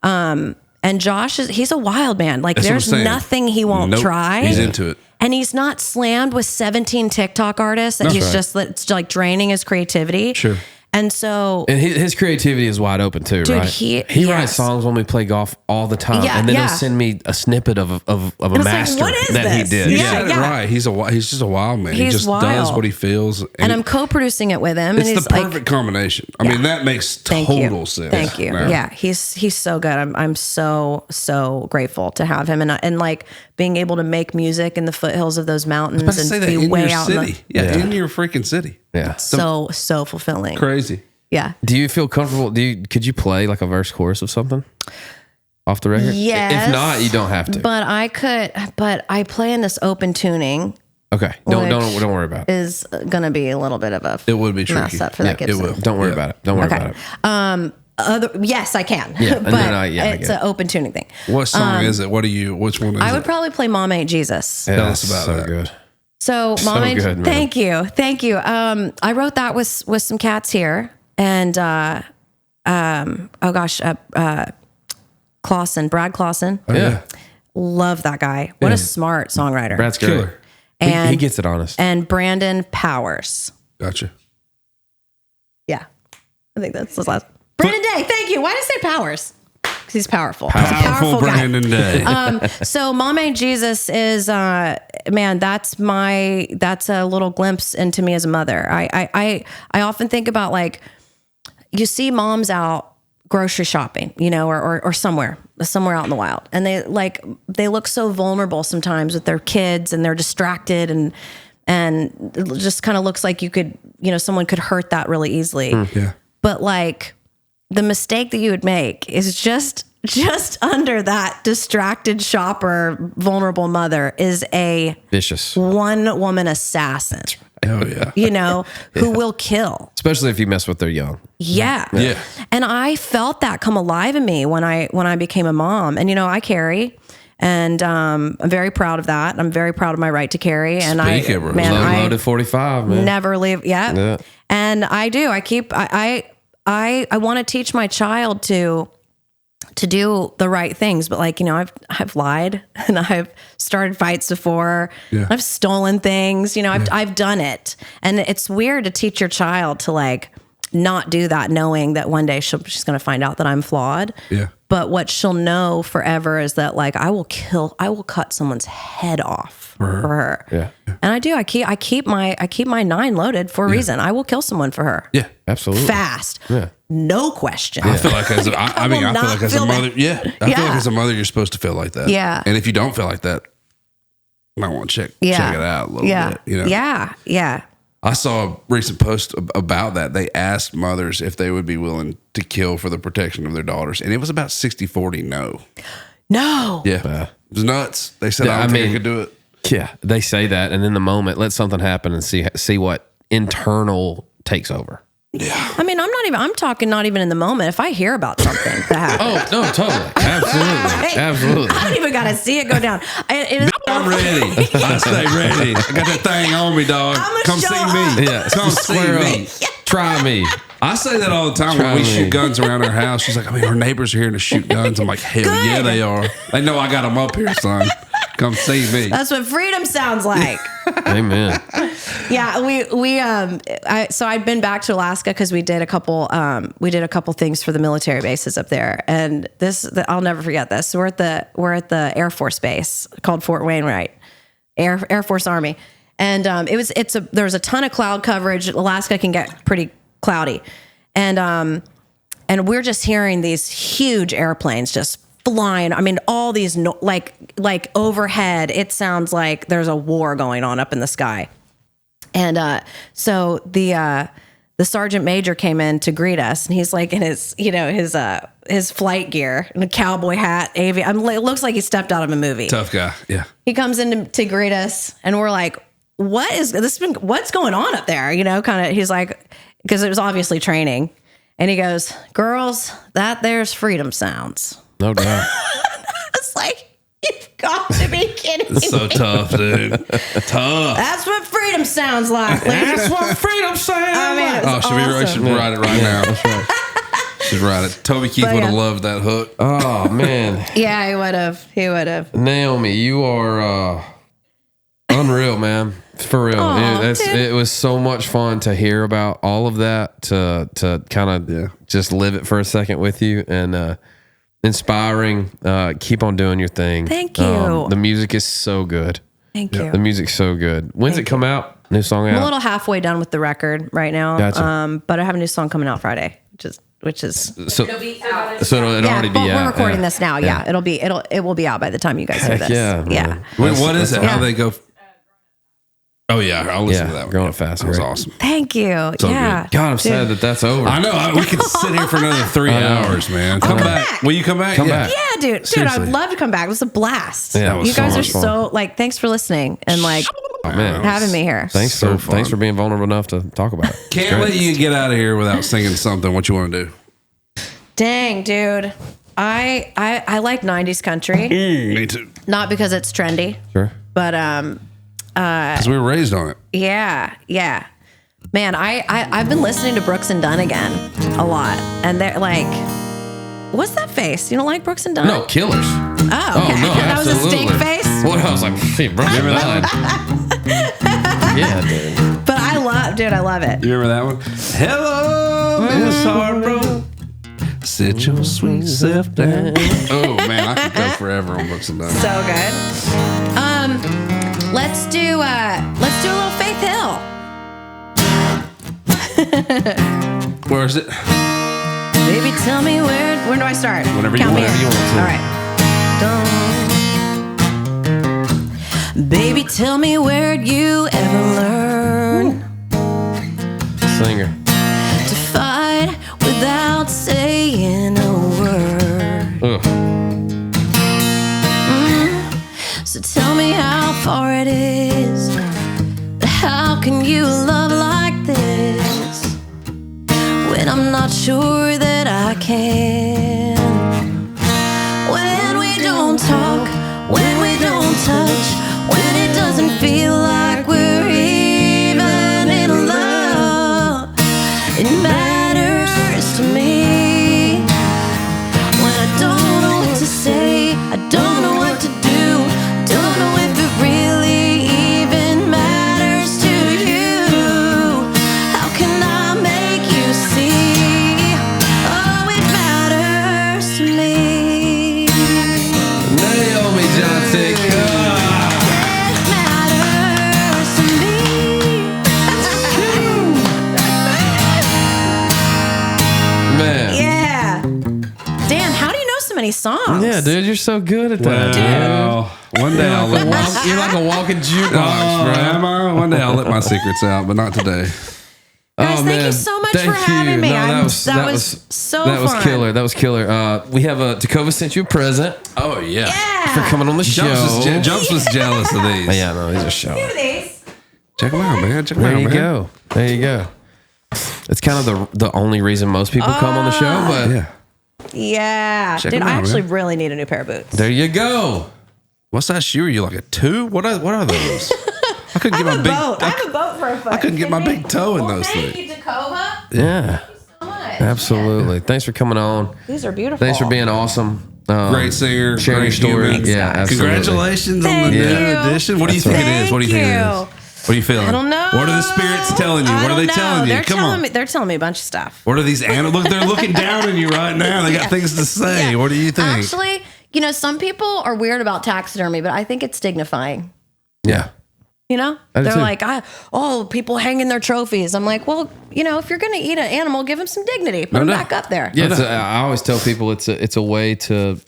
And, and Josh he's a wild man. Like there's nothing he won't try. He's into it. And he's not slammed with 17 TikTok artists that it's like draining his creativity. Sure. And so, and his creativity is wide open too, dude, right? He writes songs when we play golf all the time, and then he'll send me a snippet of a master that he did. You said it right. He's just a wild man. He just does what he feels, and I'm co-producing it with him. It's and the perfect combination. I mean, that makes total sense. Thank you. Yeah, he's so good. I'm so grateful to have him, and like being able to make music in the foothills of those mountains and be way out in the in your freaking city. Yeah, so fulfilling. Crazy. Yeah. Do you feel comfortable? Could you play like a verse chorus of something off the record? Yes. If not, you don't have to. But I could. But I play in this open tuning. Okay. Don't worry about it. Is gonna be a little bit of a it would be tricky. mess up for that kid. It will. Don't worry about it. Don't worry about it. Yes, I can. Yeah, but it's an open tuning thing. What song is it? Which one is it? I would probably play "Mom Ain't Jesus." Yeah, Tell us about so that. Good. So, Mom Ain't. Good, thank you. I wrote that with some cats here, and Clausen, Brad Clausen. Oh, yeah. Love that guy. What a smart songwriter. Brad's great. Killer. And he gets it honest. And Brandon Powers. Gotcha. Yeah, I think that's the last. Brandon Day. Thank you. Why did I say Powers? Because he's powerful. He's a powerful Brandon guy. Day. So Mom Ain't Jesus is man, that's a little glimpse into me as a mother. I often think about, like, you see moms out grocery shopping, you know, or somewhere out in the wild, and they look so vulnerable sometimes with their kids, and they're distracted, and it just kind of looks like someone could hurt that really easily. Yeah. But like, the mistake that you would make is just under that distracted shopper, vulnerable mother is a vicious one woman assassin. Oh yeah. You know, who will kill. Especially if you mess with their young. Yeah. Yeah. And I felt that come alive in me when I became a mom. And, you know, I carry, and I'm very proud of that. I'm very proud of my right to carry. And loaded 45, man. Never leave. Yeah. And I do. I want to teach my child to do the right things, but, like, you know, I've lied, and I've started fights before. Yeah. I've stolen things, you know, I've done it. And it's weird to teach your child to, like, not do that, knowing that one day she's going to find out that I'm flawed. Yeah. But what she'll know forever is that, like, I will cut someone's head off for her. Yeah. And I do. I keep my 9 loaded for a reason. I will kill someone for her. Yeah. Absolutely. Fast. Yeah. No question. I feel like as a mother, I feel like as a mother, you're supposed to feel like that. Yeah. And if you don't feel like that, you might want to check it out a little bit. You know? Yeah. Yeah. I saw a recent post about that. They asked mothers if they would be willing to kill for the protection of their daughters, and it was about 60-40 no. No. Yeah. It was nuts. They said, I don't think I could do it. Yeah, they say that, and in the moment, let something happen and see what internal takes over. Yeah. I mean, I'm talking not even in the moment. If I hear about something that happens. Oh, no, totally. Absolutely. Absolutely. I don't even got to see it go down. I'm ready. I stay ready. I got that thing on me, dog. Come see me. Yeah, Come see me. Try me. I say that all the time when we shoot guns around our house. She's like, I mean, our neighbors are here to shoot guns. I'm like, hell yeah, they are. They know I got them up here, son. Come see me. That's what freedom sounds like. Amen. Yeah, so I'd been back to Alaska because we did a couple things for the military bases up there, and I'll never forget this. So we're at the Air Force base called Fort Wainwright, Air Force Army, and there was a ton of cloud coverage. Alaska can get pretty cloudy, and we're just hearing these huge airplanes just flying. I mean, all these like overhead. It sounds like there's a war going on up in the sky. And so the sergeant major came in to greet us, and he's like in his flight gear and a cowboy hat, it looks like he stepped out of a movie. Tough guy. Yeah. He comes in to greet us, and we're like, what's going on up there? You know, kind of. He's like, because it was obviously training, and he goes, girls, that there's freedom sounds. No doubt. It's like, You've got to be kidding me. It's so tough, dude. Tough. That's what freedom sounds like. That's what freedom sounds mean, like. it was Should write it right now. That's right. Should write it. Toby Keith But would have yeah. loved that hook. Oh man, Yeah, he would have. He would have. Naomi, you are unreal, man. For real, Aw, dude. it was so much fun to hear about all of that. To kind of just live it for a second with you, and inspiring. Keep on doing your thing. Thank you. The music is so good. Thank you. The music's so good. When's it come out? New song I'm a out? little halfway done with the record right now. Gotcha. But I have a new song coming out Friday, which is So It'll be out. it'll already be but out. we're recording yeah. this now. Yeah. it will be out by the time you guys hear Heck this. yeah, man. Yeah. Wait, what is it? Yeah. How they go? Oh yeah, I'll listen to that one. Growing fast. That was great. awesome. Thank you. So yeah. good. God, I'm sad that that's over. I know. We could sit here for another 3 hours, man. Come back. Will you come back? Come Yeah. back. Yeah, dude. Seriously. I'd love to come back. It was a blast. Yeah, it was you guys so are much fun. so like. Thanks for listening and like Oh, man. having me here. Thanks So for thanks fun. for being vulnerable enough to talk about it. It's Can't great. let you get out of here without singing something. What you want to do? Dang, dude. I like 90s country, Me too. not because it's trendy, Sure. but Because we were raised on it. yeah. Man, I've been listening to Brooks and Dunn again a lot, and they're like, what's that face? You don't like Brooks and Dunn? No, Killers. Oh, okay. no, That was a stink absolutely. face. What? I was like, hey, bro, yeah, dude. But I love it. You remember that one? Hello, Miss Heartbroken. Sit your sweet self down. Oh man, I could go forever on Brooks and Dunn. So good. Let's do a little Faith Hill. Where is it? Baby, tell me when do I start? Whenever you Count me want. in. Whenever you want to. All right. Baby, tell me where'd you ever learn Singer. to fight without saying a word? Ugh. So tell me how far it is. How can you love like this when I'm not sure that I can? When we don't talk, when we don't touch, when it doesn't feel like we're even in love, it matters to me. When I don't know what to say, I don't know what to do, don't know if it really even matters to you. How can I make you see? Oh, it matters to me. Naomi Johnson. It matters to me. Man. Yeah. Dan, how do you know so many songs? Yeah, dude, you're so good at that. Well, one day I'll let my You're like a walking jukebox, Oh, bro. am I? One day I'll let my secrets out, but not today. Guys, thank you so much for having me. No, That was so that was fun. killer. That was killer. We have Tacova sent you a present Oh yeah. Yeah. for coming on the show. Jumps was jealous of these. Oh, yeah, no, these are show. Check them out, man. Check them There out, you man. go. There you go. It's kind of the only reason most people come on the show, but Yeah. Yeah. Check Dude, them I out, actually man. really need a new pair of boots. there you go. What size shoe are you? Like a 2? What are those? I couldn't get my big. I have a boat for a foot. I couldn't get my big toe in those Thank things. you, Tacova. Yeah, So much. absolutely. Thanks for coming on. These are beautiful. Thanks for being awesome. Great singer, sharing your great story. human. Yeah, absolutely. Congratulations on Thank the new you. edition. What do you think it is? What do you think it is? What are you feeling? I don't know. What are the spirits telling you? What are they telling you? Come on. They're telling me a bunch of stuff. What are these animals? Look, they're looking down on you right now. They got things to say. Yeah. What do you think? Actually, some people are weird about taxidermy, but I think it's dignifying. Yeah. You know, I do they're too. like, people hanging their trophies. I'm like, well, if you're going to eat an animal, give him some dignity. Put him no. back up there. Yeah, I always tell people it's a way to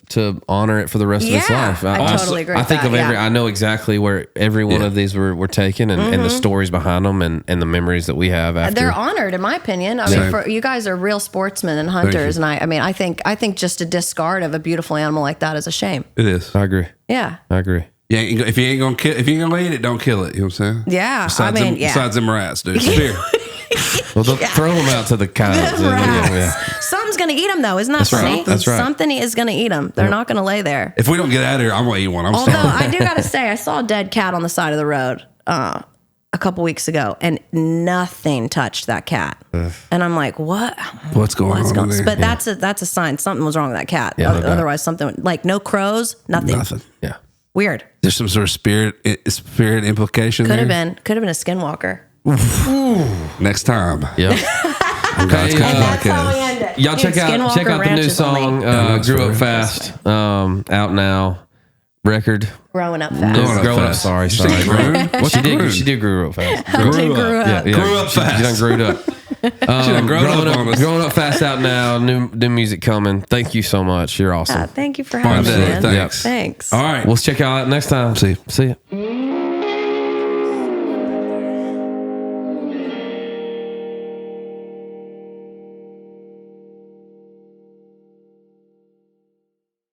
honor it for the rest of its Yeah, life. I totally agree I with think that, of every. yeah. I know exactly where every one of these were taken, and the stories behind them, and the memories that we have after. They're honored, in my opinion. I Same. mean, for you guys are real sportsmen and hunters, and I think just a discard of a beautiful animal like that is a shame. It is. I agree. Yeah, I agree. Yeah, if you ain't gonna eat it, don't kill it. You know what I'm saying? yeah. Besides besides them rats, dude. It's fear. Well, they'll throw them out to the coyotes. Rats. Yeah. Something's something's going to eat them, though. Isn't that funny? That's right. Something is going to eat them. They're not going to lay there. If we don't get out of here, I'm gonna eat one. Although I do got to say, I saw a dead cat on the side of the road a couple weeks ago, and nothing touched that cat. And I'm like, what? What's going on there? But that's a sign something was wrong with that cat. Yeah, Otherwise, something like no crows, nothing. Yeah. Weird. There's some sort of spirit implication. Could have been a skinwalker. Next time. Yeah. God's Hey, Cut That's how we Podcast. end it. Y'all check out Skinwalker the new Ranch is song, only Grew Up Fast, out now. Record. growing up fast. Growing up. fast. Sorry. You say grew? What's She grew? did. She did grew up fast. I did grew up. Grew up fast. She done growed up. Growing up fast out now. New music coming. Thank you so much. You're awesome. Thank you for having me. Thanks. Man. Thanks. All right. We'll check y'all out next time. See you. See ya.